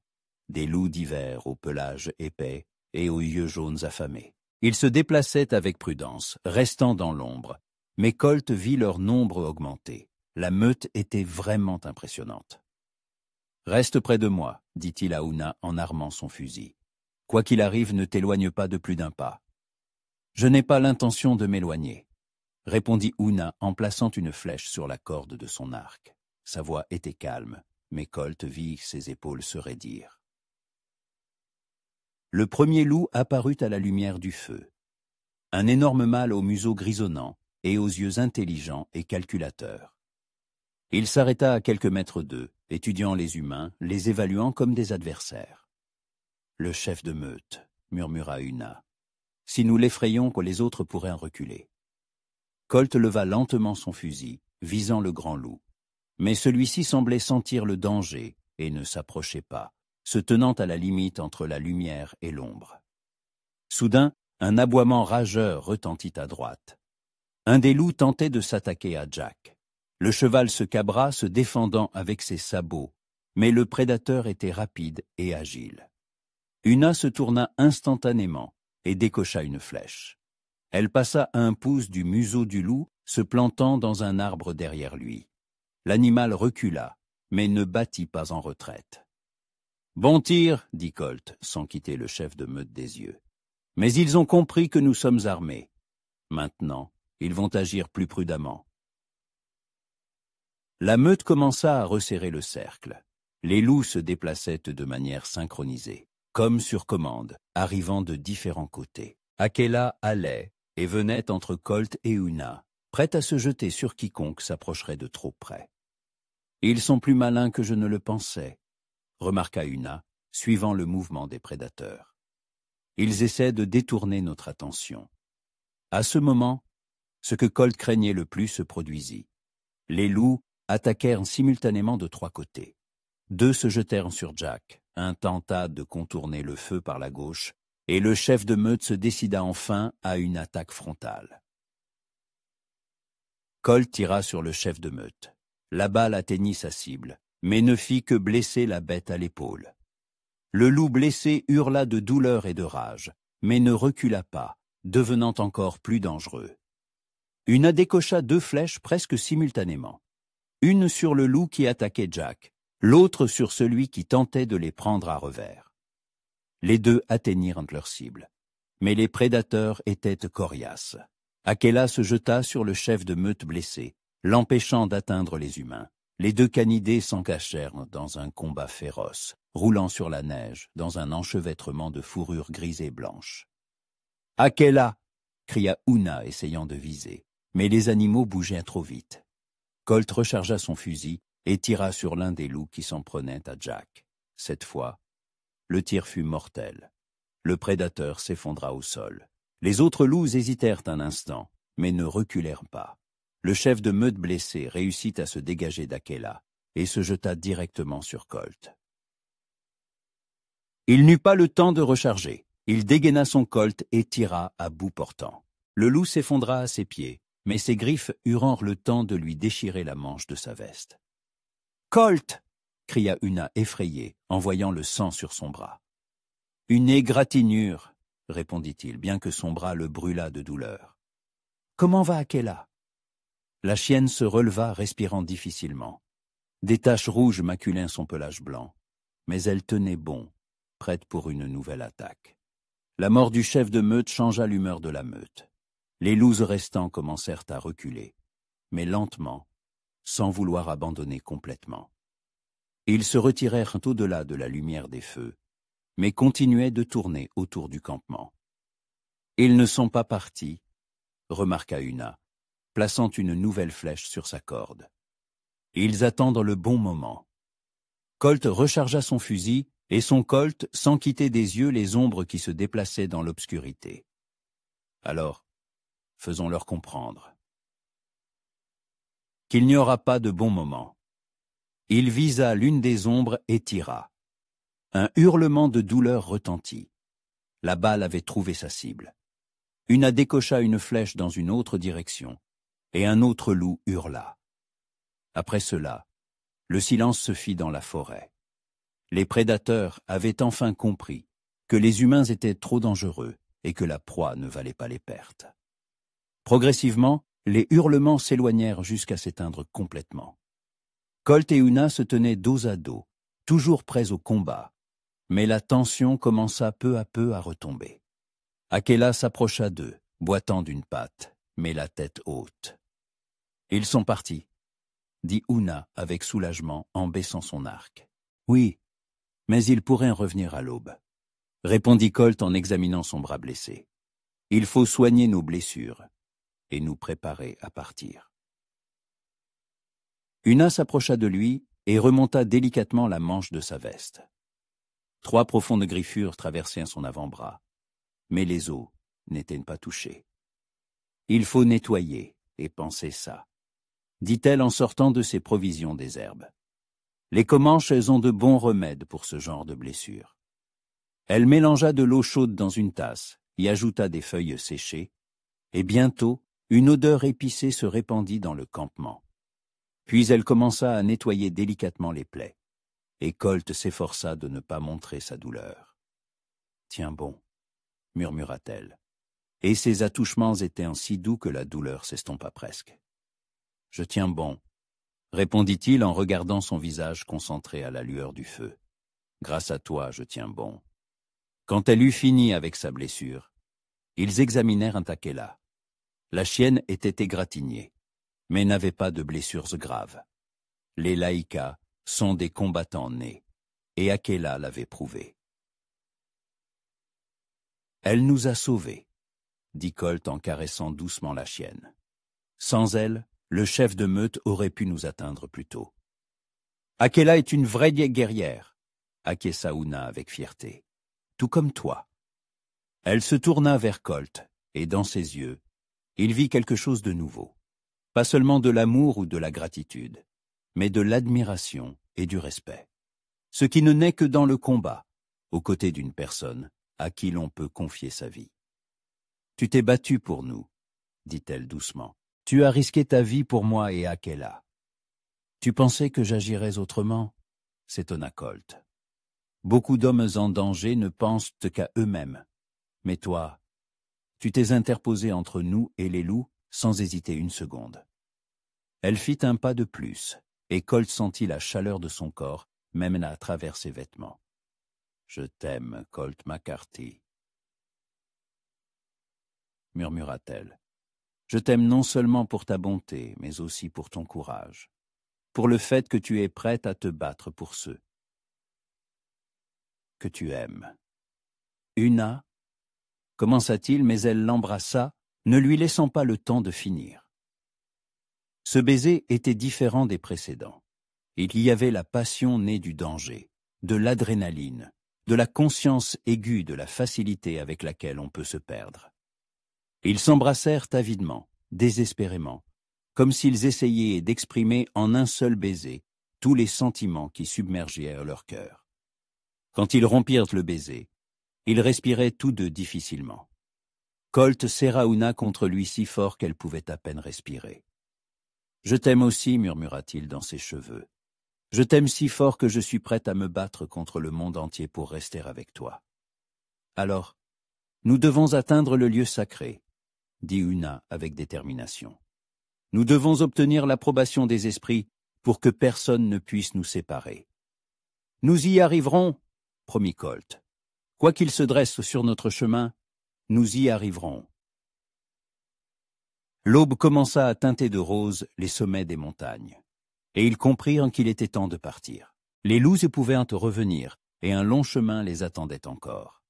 des loups d'hiver au pelage épais et aux yeux jaunes affamés. Ils se déplaçaient avec prudence, restant dans l'ombre, mais Colt vit leur nombre augmenter. La meute était vraiment impressionnante. « Reste près de moi, » dit-il à Una en armant son fusil. « Quoi qu'il arrive, ne t'éloigne pas de plus d'un pas. »« Je n'ai pas l'intention de m'éloigner, » répondit Una en plaçant une flèche sur la corde de son arc. Sa voix était calme, mais Colt vit ses épaules se raidir. Le premier loup apparut à la lumière du feu. Un énorme mâle au museau grisonnant et aux yeux intelligents et calculateurs. Il s'arrêta à quelques mètres d'eux, étudiant les humains, les évaluant comme des adversaires. « Le chef de meute, » murmura Una. « Si nous l'effrayons, que les autres pourraient en reculer. » Colt leva lentement son fusil, visant le grand loup. Mais celui-ci semblait sentir le danger et ne s'approchait pas, se tenant à la limite entre la lumière et l'ombre. Soudain, un aboiement rageur retentit à droite. Un des loups tentait de s'attaquer à Jack. Le cheval se cabra, se défendant avec ses sabots, mais le prédateur était rapide et agile. Una se tourna instantanément et décocha une flèche. Elle passa à un pouce du museau du loup, se plantant dans un arbre derrière lui. L'animal recula, mais ne battit pas en retraite. « Bon tir, dit Colt, sans quitter le chef de meute des yeux. Mais ils ont compris que nous sommes armés. Maintenant, ils vont agir plus prudemment. » La meute commença à resserrer le cercle. Les loups se déplaçaient de manière synchronisée, comme sur commande, arrivant de différents côtés. Akela allait et venait entre Colt et Una, prête à se jeter sur quiconque s'approcherait de trop près. « Ils sont plus malins que je ne le pensais, » remarqua Una, suivant le mouvement des prédateurs. « Ils essaient de détourner notre attention. » À ce moment, ce que Colt craignait le plus se produisit. Les loups attaquèrent simultanément de 3 côtés. 2 se jetèrent sur Jack, un tenta de contourner le feu par la gauche, et le chef de meute se décida enfin à une attaque frontale. Colt tira sur le chef de meute. La balle atteignit sa cible, mais ne fit que blesser la bête à l'épaule. Le loup blessé hurla de douleur et de rage, mais ne recula pas, devenant encore plus dangereux. Una décocha 2 flèches presque simultanément. Une sur le loup qui attaquait Jack, l'autre sur celui qui tentait de les prendre à revers. Les 2 atteignirent leur cible, mais les prédateurs étaient coriaces. Akela se jeta sur le chef de meute blessé, l'empêchant d'atteindre les humains. Les 2 canidés s'engagèrent dans un combat féroce, roulant sur la neige dans un enchevêtrement de fourrures grises et blanches. « Akela !» cria Una, essayant de viser, mais les animaux bougeaient trop vite. Colt rechargea son fusil et tira sur l'un des loups qui s'en prenait à Jack. Cette fois, le tir fut mortel. Le prédateur s'effondra au sol. Les autres loups hésitèrent un instant, mais ne reculèrent pas. Le chef de meute blessé réussit à se dégager d'Akela et se jeta directement sur Colt. Il n'eut pas le temps de recharger. Il dégaina son Colt et tira à bout portant. Le loup s'effondra à ses pieds, mais ses griffes eurent le temps de lui déchirer la manche de sa veste. « Colt !» cria Una effrayée en voyant le sang sur son bras. « Une égratignure !» répondit-il, bien que son bras le brûlât de douleur. « Comment va Akela ?» La chienne se releva, respirant difficilement. Des taches rouges maculaient son pelage blanc, mais elle tenait bon, prête pour une nouvelle attaque. La mort du chef de meute changea l'humeur de la meute. Les loups restants commencèrent à reculer, mais lentement, sans vouloir abandonner complètement. Ils se retirèrent au-delà de la lumière des feux, mais continuaient de tourner autour du campement. « Ils ne sont pas partis, » remarqua Una, plaçant une nouvelle flèche sur sa corde. « Ils attendent le bon moment. » Colt rechargea son fusil, et son Colt sans quitter des yeux les ombres qui se déplaçaient dans l'obscurité. Alors, faisons-leur comprendre qu'il n'y aura pas de bon moment. Il visa l'une des ombres et tira. Un hurlement de douleur retentit. La balle avait trouvé sa cible. Una décocha une flèche dans une autre direction, et un autre loup hurla. Après cela, le silence se fit dans la forêt. Les prédateurs avaient enfin compris que les humains étaient trop dangereux et que la proie ne valait pas les pertes. Progressivement, les hurlements s'éloignèrent jusqu'à s'éteindre complètement. Colt et Una se tenaient dos à dos, toujours prêts au combat, mais la tension commença peu à peu à retomber. Akela s'approcha d'eux, boitant d'une patte, mais la tête haute. « Ils sont partis, » dit Una avec soulagement en baissant son arc. « Oui, mais ils pourraient revenir à l'aube, » répondit Colt en examinant son bras blessé. « Il faut soigner nos blessures et nous préparer à partir. » Una s'approcha de lui et remonta délicatement la manche de sa veste. 3 profondes griffures traversèrent son avant-bras, mais les os n'étaient pas touchés. « Il faut nettoyer et penser ça, » dit-elle en sortant de ses provisions des herbes. Les Comanches ont de bons remèdes pour ce genre de blessures. Elle mélangea de l'eau chaude dans une tasse, y ajouta des feuilles séchées, et bientôt, une odeur épicée se répandit dans le campement. Puis elle commença à nettoyer délicatement les plaies, et Colt s'efforça de ne pas montrer sa douleur. « Tiens bon, » murmura-t-elle, et ses attouchements étaient si doux que la douleur s'estompa presque. « Je tiens bon, » répondit-il en regardant son visage concentré à la lueur du feu. « Grâce à toi, je tiens bon. » Quand elle eut fini avec sa blessure, ils examinèrent Akela. La chienne était égratignée, mais n'avait pas de blessures graves. Les Laïkas sont des combattants nés, et Akela l'avait prouvé. « Elle nous a sauvés, » dit Colt en caressant doucement la chienne. « Sans elle, le chef de meute aurait pu nous atteindre plus tôt. »« Akela est une vraie guerrière, » acquiesça Ouna avec fierté, « tout comme toi. » Elle se tourna vers Colt, et dans ses yeux, il vit quelque chose de nouveau. Pas seulement de l'amour ou de la gratitude, mais de l'admiration et du respect. Ce qui ne naît que dans le combat, aux côtés d'une personne à qui l'on peut confier sa vie. « Tu t'es battu pour nous, » dit-elle doucement. « Tu as risqué ta vie pour moi et Akela. »« Tu pensais que j'agirais autrement ?» s'étonna Colt. « Beaucoup d'hommes en danger ne pensent qu'à eux-mêmes. Mais toi, tu t'es interposé entre nous et les loups sans hésiter une seconde. » Elle fit un pas de plus, et Colt sentit la chaleur de son corps, même à travers ses vêtements. « Je t'aime, Colt McCarthy, » murmura-t-elle. « Je t'aime non seulement pour ta bonté, mais aussi pour ton courage, pour le fait que tu es prête à te battre pour ceux que tu aimes. » Una, commença-t-il, mais elle l'embrassa, ne lui laissant pas le temps de finir. Ce baiser était différent des précédents. Il y avait la passion née du danger, de l'adrénaline, de la conscience aiguë de la facilité avec laquelle on peut se perdre. Ils s'embrassèrent avidement, désespérément, comme s'ils essayaient d'exprimer en un seul baiser tous les sentiments qui submergèrent leur cœur. Quand ils rompirent le baiser, ils respiraient tous deux difficilement. Colt serra Una contre lui si fort qu'elle pouvait à peine respirer. « Je t'aime aussi, » murmura-t-il dans ses cheveux. « Je t'aime si fort que je suis prête à me battre contre le monde entier pour rester avec toi. »« Alors, nous devons atteindre le lieu sacré, » dit Una avec détermination. « Nous devons obtenir l'approbation des esprits pour que personne ne puisse nous séparer. »« Nous y arriverons, » promit Colt. « Quoi qu'il se dresse sur notre chemin, nous y arriverons. » L'aube commença à teinter de rose les sommets des montagnes, et ils comprirent qu'il était temps de partir. Les loups épouvantes revenir, et un long chemin les attendait encore.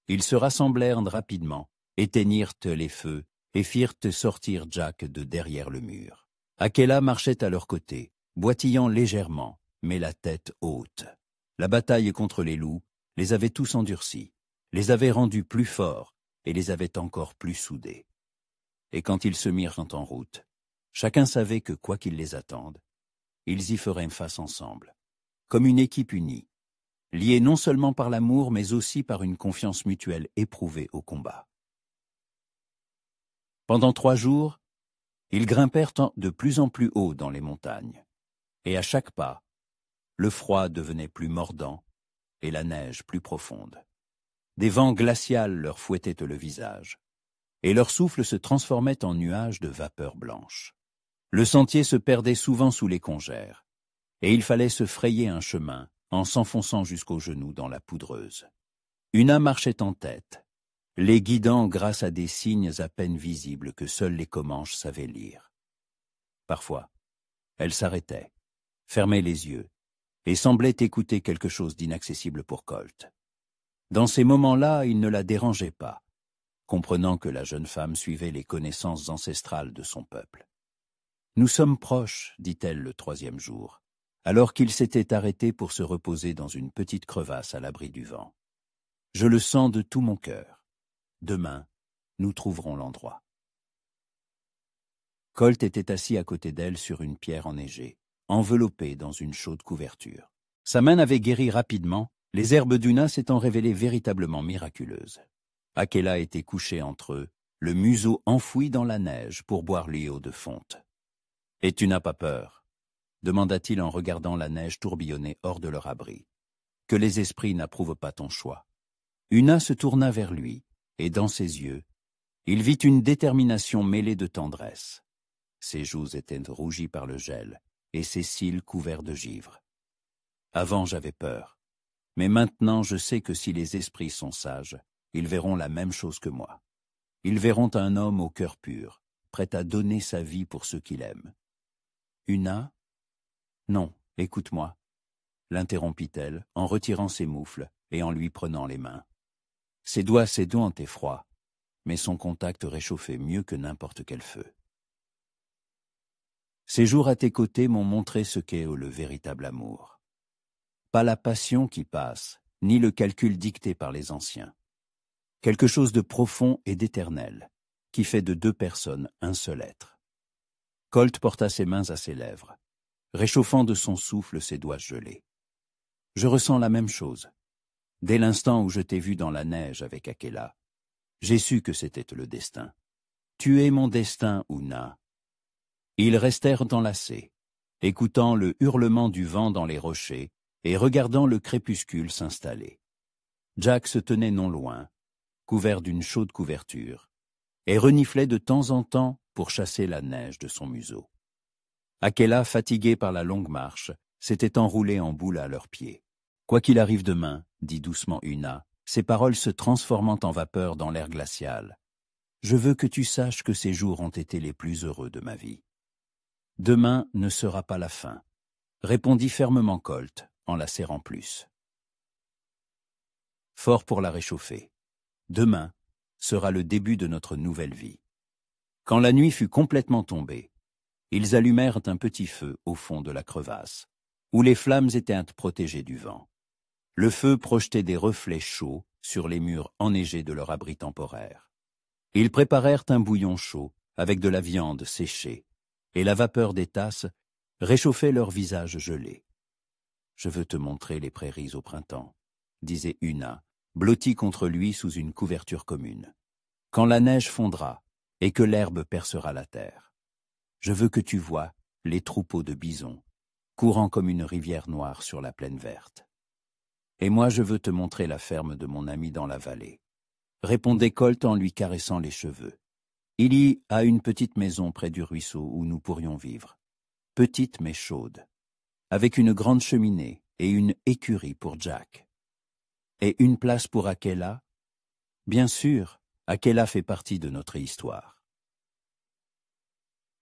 Ils se rassemblèrent rapidement, éteignirent les feux, et firent sortir Jack de derrière le mur. Akela marchait à leur côté, boitillant légèrement, mais la tête haute. La bataille contre les loups les avait tous endurcis, les avait rendus plus forts et les avait encore plus soudés. Et quand ils se mirent en route, chacun savait que quoi qu'il les attende, ils y feraient face ensemble, comme une équipe unie, liée non seulement par l'amour mais aussi par une confiance mutuelle éprouvée au combat. Pendant 3 jours, ils grimpèrent de plus en plus haut dans les montagnes, et à chaque pas, le froid devenait plus mordant et la neige plus profonde. Des vents glaciaux leur fouettaient le visage, et leur souffle se transformait en nuages de vapeur blanche. Le sentier se perdait souvent sous les congères, et il fallait se frayer un chemin en s'enfonçant jusqu'aux genoux dans la poudreuse. Una marchait en tête, les guidant grâce à des signes à peine visibles que seuls les Comanches savaient lire. Parfois, elle s'arrêtait, fermait les yeux, et semblait écouter quelque chose d'inaccessible pour Colt. Dans ces moments-là, il ne la dérangeait pas, comprenant que la jeune femme suivait les connaissances ancestrales de son peuple. « Nous sommes proches, » dit-elle le 3e jour, alors qu'ils s'étaient arrêtés pour se reposer dans une petite crevasse à l'abri du vent. « Je le sens de tout mon cœur. Demain, nous trouverons l'endroit. » Colt était assis à côté d'elle sur une pierre enneigée, enveloppé dans une chaude couverture. Sa main avait guéri rapidement, les herbes d'Una s'étant révélées véritablement miraculeuses. Akela était couché entre eux, le museau enfoui dans la neige pour boire l'eau de fonte. « Et tu n'as pas peur ?» demanda-t-il en regardant la neige tourbillonner hors de leur abri. « Que les esprits n'approuvent pas ton choix. » Una se tourna vers lui, et dans ses yeux, il vit une détermination mêlée de tendresse. Ses joues étaient rougies par le gel, et ses cils couverts de givre. Avant j'avais peur, mais maintenant je sais que si les esprits sont sages, ils verront la même chose que moi. Ils verront un homme au cœur pur, prêt à donner sa vie pour ceux qu'il aime. Una ? Non, écoute-moi, l'interrompit-elle en retirant ses moufles et en lui prenant les mains. Ses doigts étaient froids, mais son contact réchauffait mieux que n'importe quel feu. Ces jours à tes côtés m'ont montré ce qu'est le véritable amour. Pas la passion qui passe, ni le calcul dicté par les anciens. Quelque chose de profond et d'éternel, qui fait de deux personnes un seul être. Colt porta ses mains à ses lèvres, réchauffant de son souffle ses doigts gelés. Je ressens la même chose. Dès l'instant où je t'ai vu dans la neige avec Akela, j'ai su que c'était le destin. Tu es mon destin, Una. Ils restèrent enlacés, écoutant le hurlement du vent dans les rochers et regardant le crépuscule s'installer. Jack se tenait non loin, couvert d'une chaude couverture, et reniflait de temps en temps pour chasser la neige de son museau. Akela, fatigué par la longue marche, s'était enroulé en boule à leurs pieds. « Quoi qu'il arrive demain, » dit doucement Una, ses paroles se transformant en vapeur dans l'air glacial, « je veux que tu saches que ces jours ont été les plus heureux de ma vie. » « Demain ne sera pas la fin, » répondit fermement Colt, en la serrant plus. Fort pour la réchauffer. Demain sera le début de notre nouvelle vie. Quand la nuit fut complètement tombée, ils allumèrent un petit feu au fond de la crevasse, où les flammes étaient protégées du vent. Le feu projetait des reflets chauds sur les murs enneigés de leur abri temporaire. Ils préparèrent un bouillon chaud avec de la viande séchée, et la vapeur des tasses réchauffait leurs visages gelés. « Je veux te montrer les prairies au printemps, » disait Una, blottie contre lui sous une couverture commune. « Quand la neige fondra et que l'herbe percera la terre. Je veux que tu vois les troupeaux de bisons, courant comme une rivière noire sur la plaine verte. Et moi je veux te montrer la ferme de mon ami dans la vallée, » répondait Colt en lui caressant les cheveux. « Il y a une petite maison près du ruisseau où nous pourrions vivre, petite mais chaude, avec une grande cheminée et une écurie pour Jack. Et une place pour Akela? Bien sûr, Akela fait partie de notre histoire.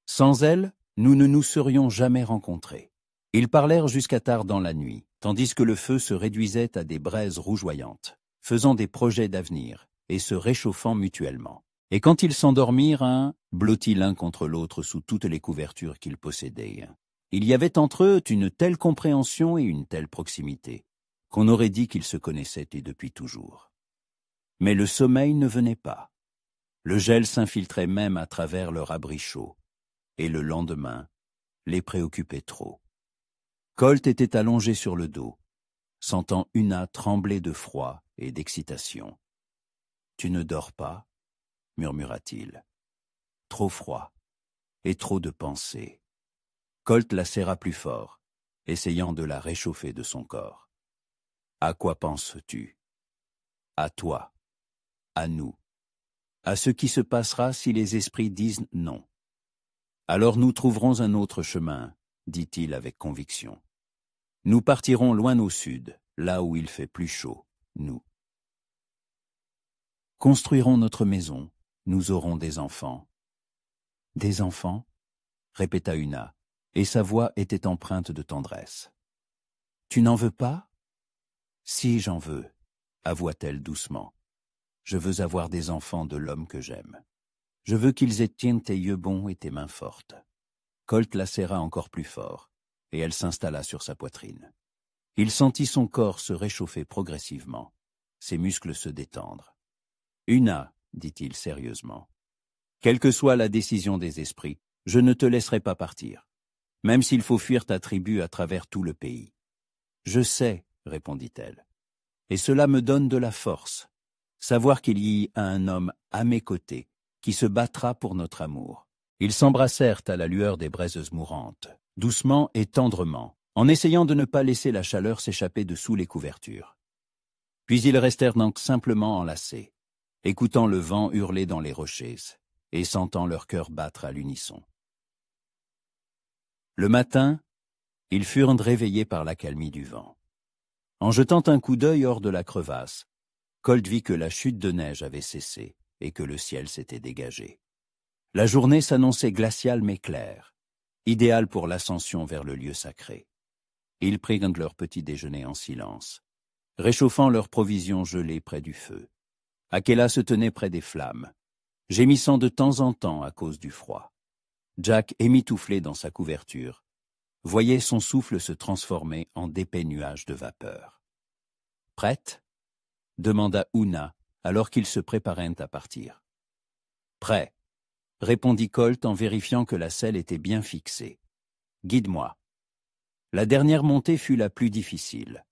Sans elle, nous ne nous serions jamais rencontrés. » Ils parlèrent jusqu'à tard dans la nuit, tandis que le feu se réduisait à des braises rougeoyantes, faisant des projets d'avenir et se réchauffant mutuellement. Et quand ils s'endormirent, blottis l'un contre l'autre sous toutes les couvertures qu'ils possédaient, il y avait entre eux une telle compréhension et une telle proximité, qu'on aurait dit qu'ils se connaissaient et depuis toujours. Mais le sommeil ne venait pas. Le gel s'infiltrait même à travers leur abri chaud, et le lendemain les préoccupait trop. Colt était allongé sur le dos, sentant Una trembler de froid et d'excitation. « Tu ne dors pas ?» murmura-t-il. « Trop froid et trop de pensées. » Colt la serra plus fort, essayant de la réchauffer de son corps. « À quoi penses-tu ? À toi, à nous, à ce qui se passera si les esprits disent non. Alors nous trouverons un autre chemin, dit-il avec conviction. Nous partirons loin au sud, là où il fait plus chaud, nous. Construirons notre maison, nous aurons des enfants. Des enfants ? Répéta Una, et sa voix était empreinte de tendresse. Tu n'en veux pas ? Si, j'en veux, avoua-t-elle doucement. Je veux avoir des enfants de l'homme que j'aime. Je veux qu'ils tiennent tes yeux bons et tes mains fortes. Colt la serra encore plus fort, et elle s'installa sur sa poitrine. Il sentit son corps se réchauffer progressivement, ses muscles se détendre. « Una, dit-il sérieusement, quelle que soit la décision des esprits, je ne te laisserai pas partir, même s'il faut fuir ta tribu à travers tout le pays. »« Je sais, » répondit-elle, « et cela me donne de la force, savoir qu'il y a un homme à mes côtés qui se battra pour notre amour. » Ils s'embrassèrent à la lueur des braises mourantes, doucement et tendrement, en essayant de ne pas laisser la chaleur s'échapper de sous les couvertures. Puis ils restèrent donc simplement enlacés, écoutant le vent hurler dans les rochers et sentant leur cœur battre à l'unisson. Le matin, ils furent réveillés par l'accalmie du vent. En jetant un coup d'œil hors de la crevasse, Colt vit que la chute de neige avait cessé et que le ciel s'était dégagé. La journée s'annonçait glaciale mais claire, idéale pour l'ascension vers le lieu sacré. Ils prirent leur petit déjeuner en silence, réchauffant leurs provisions gelées près du feu. Akela se tenait près des flammes, gémissant de temps en temps à cause du froid. Jack, émitouflé dans sa couverture, voyait son souffle se transformer en d'épais nuages de vapeur. « Prête ?» demanda Oona alors qu'ils se préparèrent à partir. « Prêt », répondit Colt en vérifiant que la selle était bien fixée. « Guide-moi. » La dernière montée fut la plus difficile.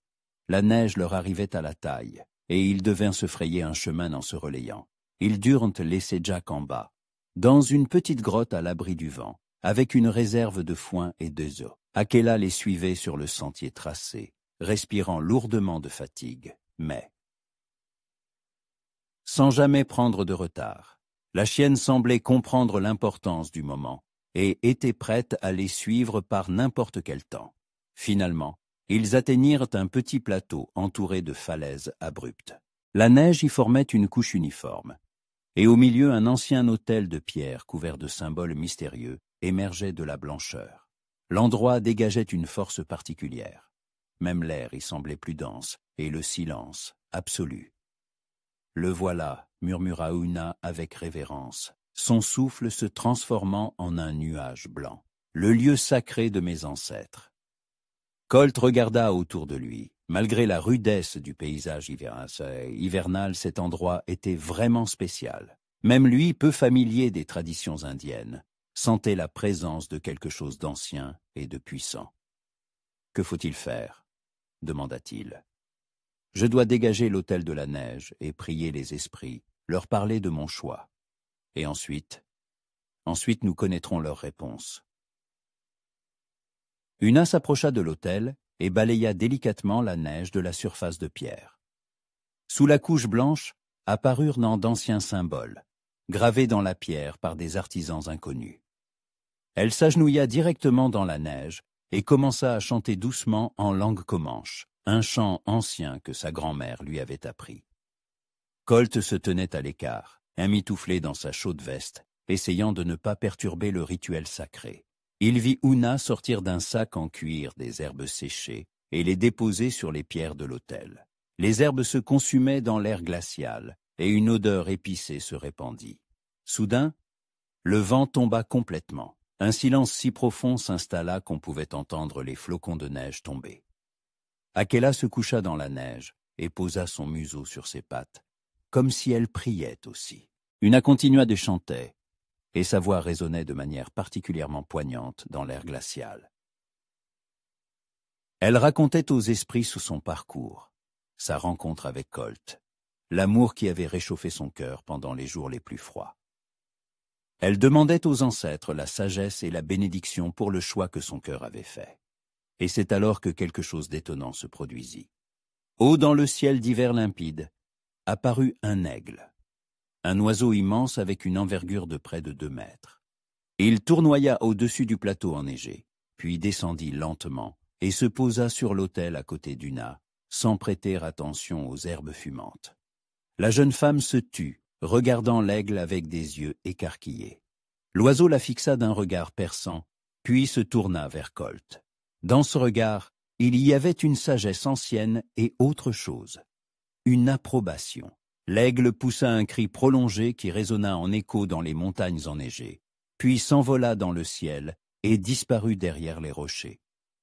La neige leur arrivait à la taille, et ils devinrent se frayer un chemin en se relayant. Ils durent laisser Jack en bas, dans une petite grotte à l'abri du vent, avec une réserve de foin et d'œufs. Akela les suivait sur le sentier tracé, respirant lourdement de fatigue, mais sans jamais prendre de retard. La chienne semblait comprendre l'importance du moment et était prête à les suivre par n'importe quel temps. Finalement, ils atteignirent un petit plateau entouré de falaises abruptes. La neige y formait une couche uniforme, et au milieu un ancien autel de pierre couvert de symboles mystérieux émergeait de la blancheur. L'endroit dégageait une force particulière. Même l'air y semblait plus dense, et le silence, absolu. « Le voilà », murmura Oona avec révérence, son souffle se transformant en un nuage blanc. « Le lieu sacré de mes ancêtres. » Colt regarda autour de lui. Malgré la rudesse du paysage hivernal, cet endroit était vraiment spécial. Même lui, peu familier des traditions indiennes, sentait la présence de quelque chose d'ancien et de puissant. « Que faut-il faire ?» demanda-t-il. « Je dois dégager l'autel de la neige et prier les esprits, leur parler de mon choix. Et ensuite nous connaîtrons leur réponse. » Oona s'approcha de l'autel et balaya délicatement la neige de la surface de pierre. Sous la couche blanche apparurent d'anciens symboles, gravés dans la pierre par des artisans inconnus. Elle s'agenouilla directement dans la neige et commença à chanter doucement en langue comanche, un chant ancien que sa grand-mère lui avait appris. Colt se tenait à l'écart, emmitouflé dans sa chaude veste, essayant de ne pas perturber le rituel sacré. Il vit Oona sortir d'un sac en cuir des herbes séchées et les déposer sur les pierres de l'autel. Les herbes se consumaient dans l'air glacial et une odeur épicée se répandit. Soudain, le vent tomba complètement. Un silence si profond s'installa qu'on pouvait entendre les flocons de neige tomber. Akela se coucha dans la neige et posa son museau sur ses pattes, comme si elle priait aussi. Oona continua de chanter, et sa voix résonnait de manière particulièrement poignante dans l'air glacial. Elle racontait aux esprits sous son parcours, sa rencontre avec Colt, l'amour qui avait réchauffé son cœur pendant les jours les plus froids. Elle demandait aux ancêtres la sagesse et la bénédiction pour le choix que son cœur avait fait. Et c'est alors que quelque chose d'étonnant se produisit. Haut dans le ciel d'hiver limpide, apparut un aigle, un oiseau immense avec une envergure de près de 2 mètres. Il tournoya au-dessus du plateau enneigé, puis descendit lentement et se posa sur l'autel à côté d'Oona, sans prêter attention aux herbes fumantes. La jeune femme se tut, regardant l'aigle avec des yeux écarquillés. L'oiseau la fixa d'un regard perçant, puis se tourna vers Colt. Dans ce regard, il y avait une sagesse ancienne et autre chose, une approbation. L'aigle poussa un cri prolongé qui résonna en écho dans les montagnes enneigées, puis s'envola dans le ciel et disparut derrière les rochers,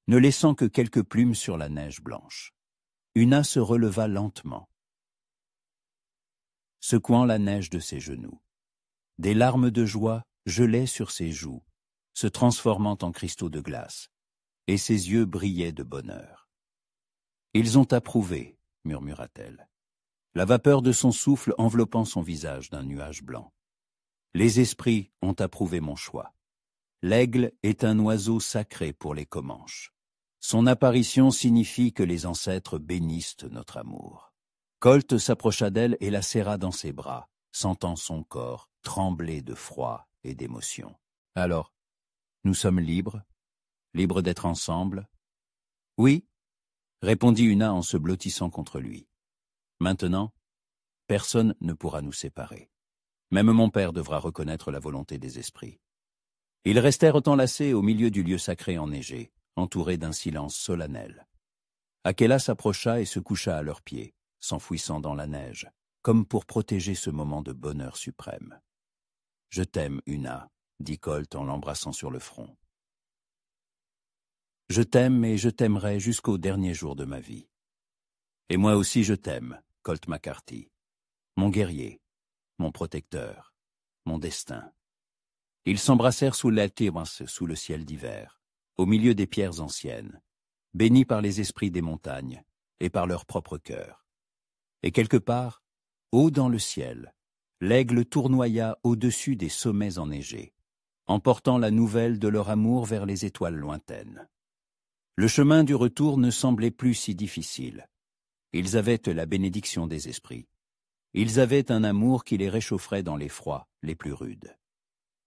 ne laissant que quelques plumes sur la neige blanche. Oona se releva lentement, secouant la neige de ses genoux. Des larmes de joie gelaient sur ses joues, se transformant en cristaux de glace, et ses yeux brillaient de bonheur. « Ils ont approuvé », murmura-t-elle, la vapeur de son souffle enveloppant son visage d'un nuage blanc. « Les esprits ont approuvé mon choix. L'aigle est un oiseau sacré pour les Comanches. Son apparition signifie que les ancêtres bénissent notre amour. Colt s'approcha d'elle et la serra dans ses bras, sentant son corps trembler de froid et d'émotion. « Alors, nous sommes libres d'être ensemble ?» « Oui, » répondit Una en se blottissant contre lui. « Maintenant, personne ne pourra nous séparer. Même mon père devra reconnaître la volonté des esprits. » Ils restèrent enlacés au milieu du lieu sacré enneigé, entourés d'un silence solennel. Akela s'approcha et se coucha à leurs pieds, s'enfouissant dans la neige, comme pour protéger ce moment de bonheur suprême. « Je t'aime, Una, » dit Colt en l'embrassant sur le front. « Je t'aime et je t'aimerai jusqu'au dernier jour de ma vie. Et moi aussi je t'aime, Colt McCarthy, mon guerrier, mon protecteur, mon destin. » Ils s'embrassèrent sous l'altibras, sous le ciel d'hiver, au milieu des pierres anciennes, bénis par les esprits des montagnes et par leur propre cœur. Et quelque part, haut dans le ciel, l'aigle tournoya au-dessus des sommets enneigés, emportant la nouvelle de leur amour vers les étoiles lointaines. Le chemin du retour ne semblait plus si difficile. Ils avaient la bénédiction des esprits. Ils avaient un amour qui les réchaufferait dans les froids les plus rudes.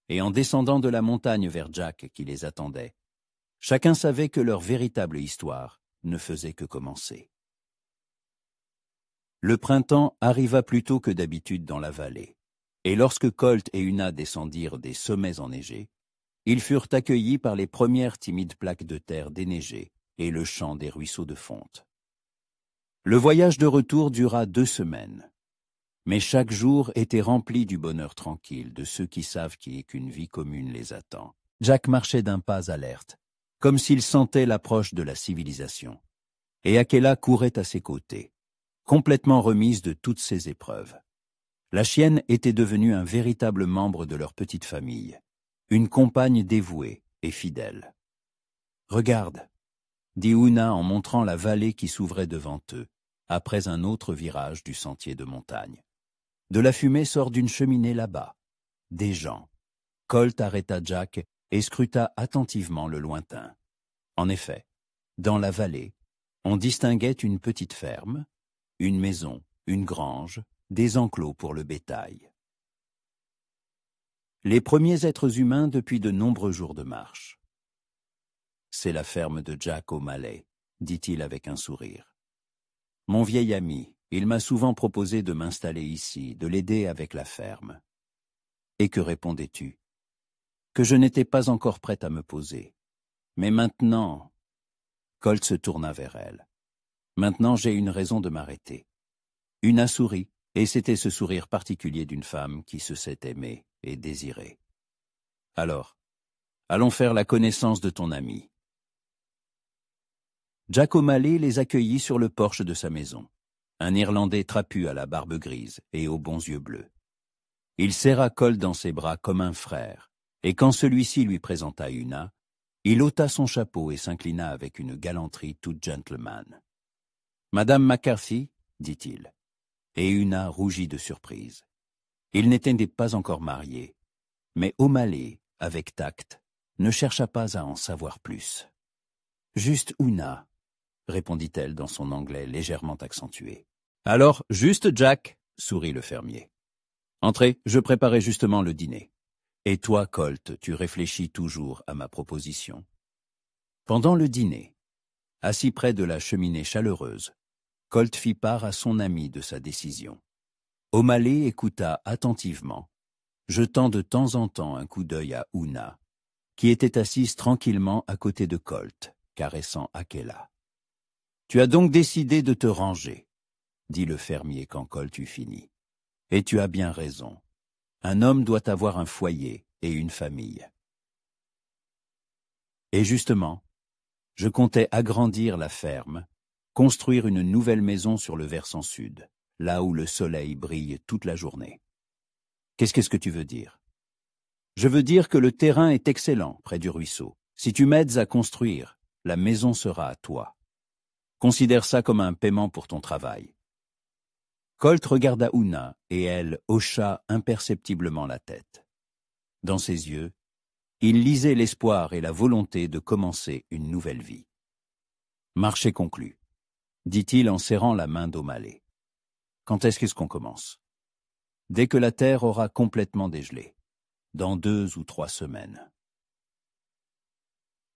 Et en descendant de la montagne vers Jack qui les attendait, chacun savait que leur véritable histoire ne faisait que commencer. Le printemps arriva plus tôt que d'habitude dans la vallée, et lorsque Colt et Una descendirent des sommets enneigés, ils furent accueillis par les premières timides plaques de terre déneigées et le chant des ruisseaux de fonte. Le voyage de retour dura 2 semaines, mais chaque jour était rempli du bonheur tranquille de ceux qui savent qu'une vie commune les attend. Jack marchait d'un pas alerte, comme s'il sentait l'approche de la civilisation, et Akela courait à ses côtés, complètement remise de toutes ses épreuves. La chienne était devenue un véritable membre de leur petite famille, une compagne dévouée et fidèle. « Regarde » dit Una en montrant la vallée qui s'ouvrait devant eux, après un autre virage du sentier de montagne. De la fumée sort d'une cheminée là-bas. Des gens. Colt arrêta Jack et scruta attentivement le lointain. En effet, dans la vallée, on distinguait une petite ferme, une maison, une grange, des enclos pour le bétail. Les premiers êtres humains depuis de nombreux jours de marche. « C'est la ferme de Jack O'Malley, » dit-il avec un sourire. « Mon vieil ami, il m'a souvent proposé de m'installer ici, de l'aider avec la ferme. » « Et que répondais-tu ? » ?»« Que je n'étais pas encore prête à me poser. Mais maintenant... » Colt se tourna vers elle. « Maintenant j'ai une raison de m'arrêter. » Una sourit, et c'était ce sourire particulier d'une femme qui se sait aimée et désirée. « Alors, allons faire la connaissance de ton ami. » Jack O'Malley les accueillit sur le porche de sa maison, un Irlandais trapu à la barbe grise et aux bons yeux bleus. Il serra Colt dans ses bras comme un frère, et quand celui-ci lui présenta Una, il ôta son chapeau et s'inclina avec une galanterie toute gentleman. « Madame McCarthy, dit-il, et Una rougit de surprise. Ils n'étaient pas encore mariés, mais O'Malley, avec tact, ne chercha pas à en savoir plus. « Juste Una, » répondit-elle dans son anglais légèrement accentué. « Alors, juste Jack, » sourit le fermier. « Entrez, je préparais justement le dîner. Et toi, Colt, tu réfléchis toujours à ma proposition. » Pendant le dîner, assis près de la cheminée chaleureuse, Colt fit part à son ami de sa décision. O'Malley écouta attentivement, jetant de temps en temps un coup d'œil à Una, qui était assise tranquillement à côté de Colt, caressant Akela. « Tu as donc décidé de te ranger, » dit le fermier quand Colt eut fini. « Et tu as bien raison. Un homme doit avoir un foyer et une famille. » Et justement, je comptais agrandir la ferme, construire une nouvelle maison sur le versant sud, là où le soleil brille toute la journée. Qu'est-ce que tu veux dire? Je veux dire que le terrain est excellent près du ruisseau. Si tu m'aides à construire, la maison sera à toi. Considère ça comme un paiement pour ton travail. Colt regarda Una et elle hocha imperceptiblement la tête. Dans ses yeux, Il lisait l'espoir et la volonté de commencer une nouvelle vie. Marché conclu, dit-il en serrant la main d'O'Malley. Quand est-ce qu'on commence? Dès que la terre aura complètement dégelé, dans 2 ou 3 semaines.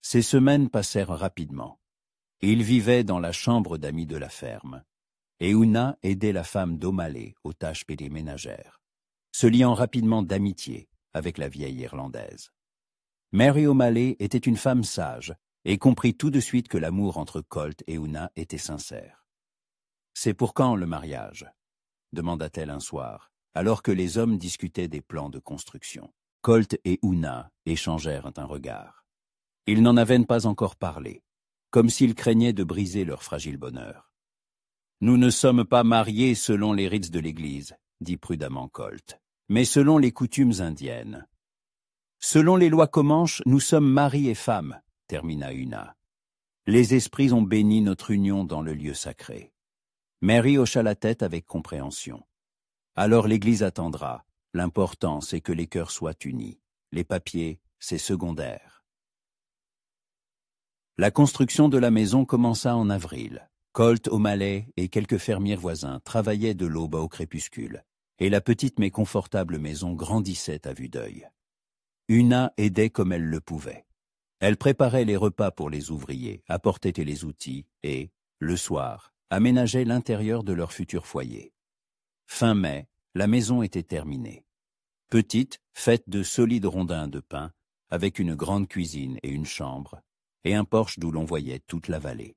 Ces semaines passèrent rapidement. Il vivait dans la chambre d'amis de la ferme, et Una aidait la femme d'O'Malley aux tâches ménagères, se liant rapidement d'amitié avec la vieille Irlandaise. Mary O'Malley était une femme sage et comprit tout de suite que l'amour entre Colt et Una était sincère. « C'est pour quand le mariage ?» demanda-t-elle un soir, alors que les hommes discutaient des plans de construction. Colt et Una échangèrent un regard. Ils n'en avaient pas encore parlé, comme s'ils craignaient de briser leur fragile bonheur. « Nous ne sommes pas mariés selon les rites de l'Église, » dit prudemment Colt, « mais selon les coutumes indiennes. »« Selon les lois comanches, nous sommes mari et femme, » termina Una. « Les esprits ont béni notre union dans le lieu sacré. » Mary hocha la tête avec compréhension. « Alors l'Église attendra. L'important, c'est que les cœurs soient unis. Les papiers, c'est secondaire. » La construction de la maison commença en avril. Colt, O'Malley et quelques fermiers voisins travaillaient de l'aube au crépuscule, et la petite mais confortable maison grandissait à vue d'œil. Una aidait comme elle le pouvait. Elle préparait les repas pour les ouvriers, apportait les outils et, le soir, aménageait l'intérieur de leur futur foyer. Fin mai, la maison était terminée. Petite, faite de solides rondins de pin, avec une grande cuisine et une chambre, et un porche d'où l'on voyait toute la vallée.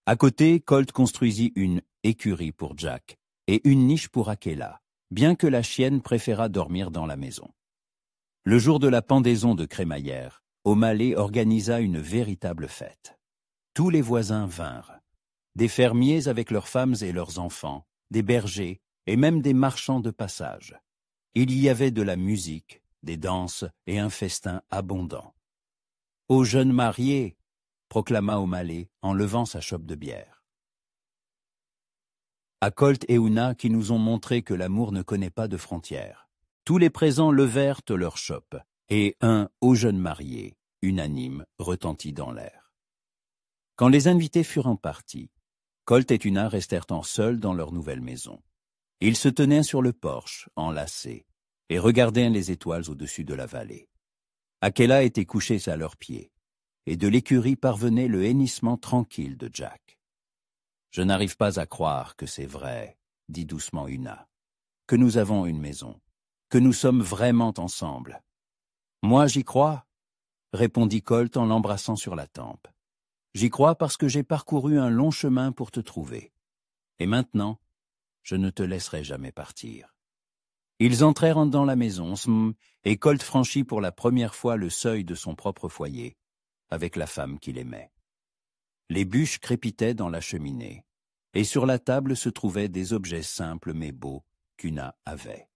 À côté, Colt construisit une écurie pour Jack et une niche pour Akela, bien que la chienne préféra dormir dans la maison. Le jour de la pendaison de crémaillère, O'Malley organisa une véritable fête. Tous les voisins vinrent. Des fermiers avec leurs femmes et leurs enfants, des bergers et même des marchands de passage. Il y avait de la musique, des danses et un festin abondant. « Aux jeunes mariés !» proclama O'Malley en levant sa chope de bière. À Colt et Una qui nous ont montré que l'amour ne connaît pas de frontières. Tous les présents levèrent leur chope, et un « aux jeunes mariés » unanime retentit dans l'air. Quand les invités furent partis, Colt et Una restèrent seuls dans leur nouvelle maison. Ils se tenaient sur le porche, enlacés, et regardaient les étoiles au-dessus de la vallée. Akela était couchée à leurs pieds, et de l'écurie parvenait le hennissement tranquille de Jack. « Je n'arrive pas à croire que c'est vrai, » dit doucement Una, « que nous avons une maison, que nous sommes vraiment ensemble. »« Moi, j'y crois, » répondit Colt en l'embrassant sur la tempe. « J'y crois parce que j'ai parcouru un long chemin pour te trouver. Et maintenant, je ne te laisserai jamais partir. » Ils entrèrent dans la maison, et Colt franchit pour la première fois le seuil de son propre foyer, avec la femme qu'il aimait. Les bûches crépitaient dans la cheminée, et sur la table se trouvaient des objets simples mais beaux qu'Una avait.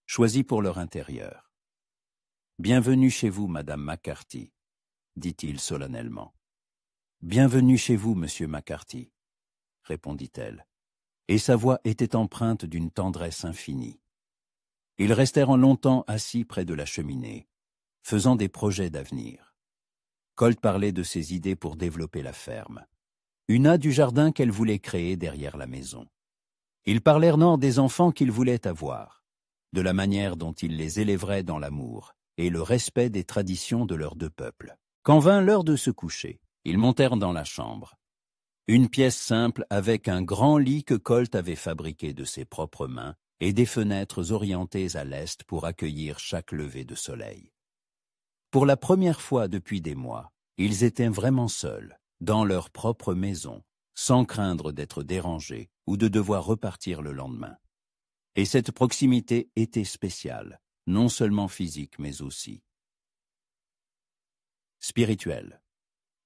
Choisis pour leur intérieur. « Bienvenue chez vous, Madame McCarthy, » dit-il solennellement. « Bienvenue chez vous, Monsieur McCarthy, » répondit-elle, et sa voix était empreinte d'une tendresse infinie. Ils restèrent longtemps assis près de la cheminée, faisant des projets d'avenir. Colt parlait de ses idées pour développer la ferme. Una du jardin qu'elle voulait créer derrière la maison. Ils parlèrent des enfants qu'ils voulaient avoir, de la manière dont ils les élèveraient dans l'amour et le respect des traditions de leurs 2 peuples. Quand vint l'heure de se coucher, ils montèrent dans la chambre. Une pièce simple avec un grand lit que Colt avait fabriqué de ses propres mains et des fenêtres orientées à l'est pour accueillir chaque lever de soleil. Pour la première fois depuis des mois, ils étaient vraiment seuls, dans leur propre maison, sans craindre d'être dérangés ou de devoir repartir le lendemain. Et cette proximité était spéciale, non seulement physique mais aussi spirituelle.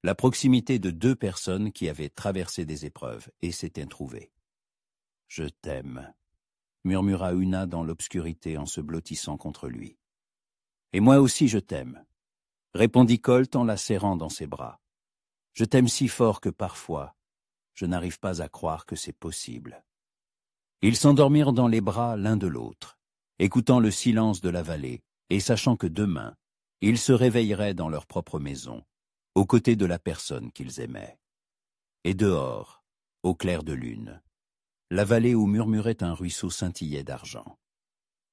La proximité de 2 personnes qui avaient traversé des épreuves et s'étaient trouvées. « Je t'aime », murmura Una dans l'obscurité en se blottissant contre lui. « Et moi aussi je t'aime », répondit Colt en la serrant dans ses bras. « Je t'aime si fort que parfois, je n'arrive pas à croire que c'est possible. » Ils s'endormirent dans les bras l'un de l'autre, écoutant le silence de la vallée et sachant que demain, ils se réveilleraient dans leur propre maison, aux côtés de la personne qu'ils aimaient. Et dehors, au clair de lune, la vallée où murmurait un ruisseau scintillait d'argent.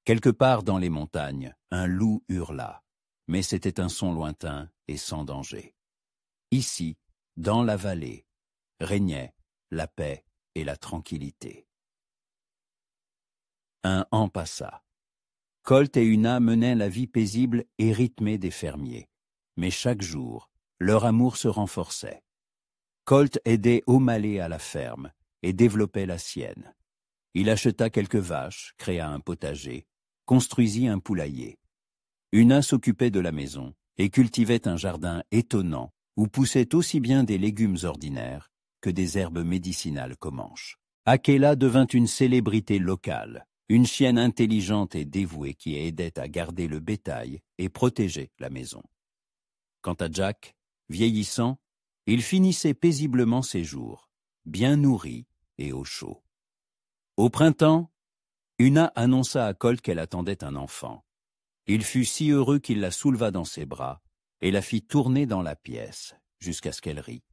Quelque part dans les montagnes, un loup hurla, mais c'était un son lointain et sans danger. Ici, dans la vallée, régnaient la paix et la tranquillité. Un an passa. Colt et Una menaient la vie paisible et rythmée des fermiers, mais chaque jour, leur amour se renforçait. Colt aidait O'Malley à la ferme et développait la sienne. Il acheta quelques vaches, créa un potager, construisit un poulailler. Una s'occupait de la maison et cultivait un jardin étonnant où poussaient aussi bien des légumes ordinaires que des herbes médicinales comanches. Akela devint une célébrité locale, une chienne intelligente et dévouée qui aidait à garder le bétail et protéger la maison. Quant à Jack, vieillissant, il finissait paisiblement ses jours, bien nourri et au chaud. Au printemps, Una annonça à Colt qu'elle attendait un enfant. Il fut si heureux qu'il la souleva dans ses bras et la fit tourner dans la pièce jusqu'à ce qu'elle rit,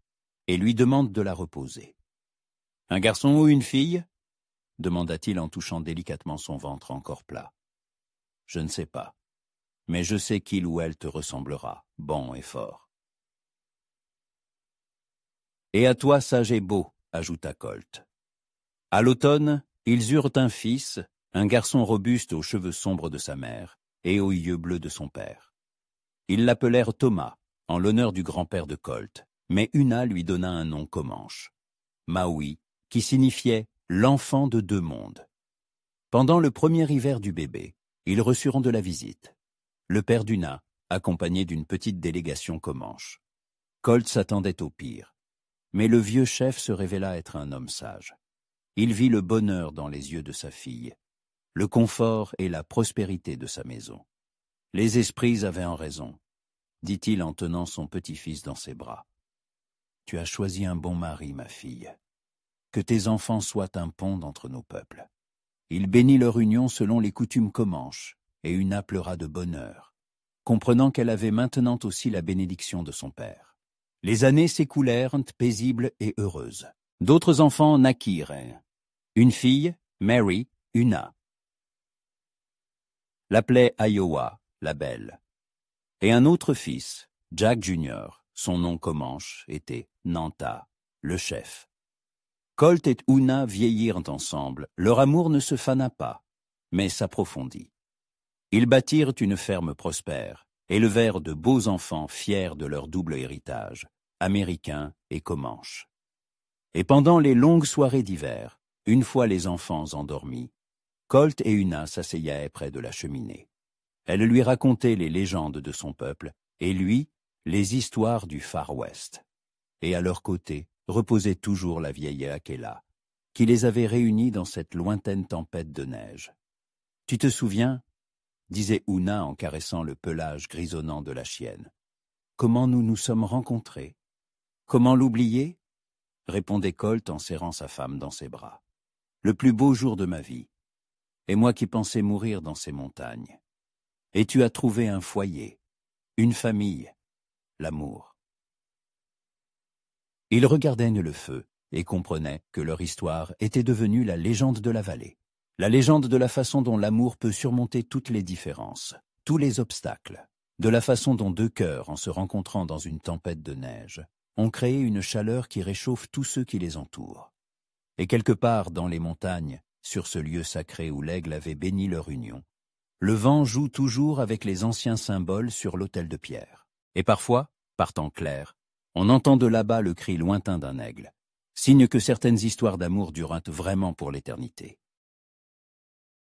et lui demande de la reposer. « Un garçon ou une fille ?» demanda-t-il en touchant délicatement son ventre encore plat. « Je ne sais pas, mais je sais qu'il ou elle te ressemblera, bon et fort. »« Et à toi sage et beau, » ajouta Colt. À l'automne, ils eurent un fils, un garçon robuste aux cheveux sombres de sa mère et aux yeux bleus de son père. Ils l'appelèrent Thomas, en l'honneur du grand-père de Colt, mais Una lui donna un nom comanche, Maui, qui signifiait « l'enfant de deux mondes ». Pendant le premier hiver du bébé, ils reçurent de la visite. Le père d'Una, accompagné d'une petite délégation comanche. Colt s'attendait au pire, mais le vieux chef se révéla être un homme sage. Il vit le bonheur dans les yeux de sa fille, le confort et la prospérité de sa maison. « Les esprits avaient en raison », dit-il en tenant son petit-fils dans ses bras. « Tu as choisi un bon mari, ma fille. Que tes enfants soient un pont entre nos peuples. » Il bénit leur union selon les coutumes comanches, et Una pleura de bonheur, comprenant qu'elle avait maintenant aussi la bénédiction de son père. Les années s'écoulèrent paisibles et heureuses. D'autres enfants naquirent. Une fille, Mary, Una. L'appelait Iowa, la belle. Et un autre fils, Jack Jr., son nom comanche était Nanta, le chef. Colt et Una vieillirent ensemble, leur amour ne se fana pas, mais s'approfondit. Ils bâtirent une ferme prospère, élevèrent de beaux enfants fiers de leur double héritage, américain et comanche. Et pendant les longues soirées d'hiver, une fois les enfants endormis, Colt et Una s'asseyaient près de la cheminée. Elle lui racontait les légendes de son peuple, et lui, les histoires du Far West. Et à leur côté reposait toujours la vieille Akela, qui les avait réunis dans cette lointaine tempête de neige. « Tu te souviens ?» disait Una en caressant le pelage grisonnant de la chienne. « Comment nous nous sommes rencontrés? Comment l'oublier ?» répondait Colt en serrant sa femme dans ses bras. « Le plus beau jour de ma vie. Et moi qui pensais mourir dans ces montagnes. Et tu as trouvé un foyer, une famille, l'amour. » Ils regardaient le feu et comprenaient que leur histoire était devenue la légende de la vallée. La légende de la façon dont l'amour peut surmonter toutes les différences, tous les obstacles. De la façon dont deux cœurs, en se rencontrant dans une tempête de neige, ont créé une chaleur qui réchauffe tous ceux qui les entourent. Et quelque part dans les montagnes, sur ce lieu sacré où l'aigle avait béni leur union, le vent joue toujours avec les anciens symboles sur l'autel de pierre. Et parfois, par temps clair, on entend de là-bas le cri lointain d'un aigle, signe que certaines histoires d'amour durent vraiment pour l'éternité.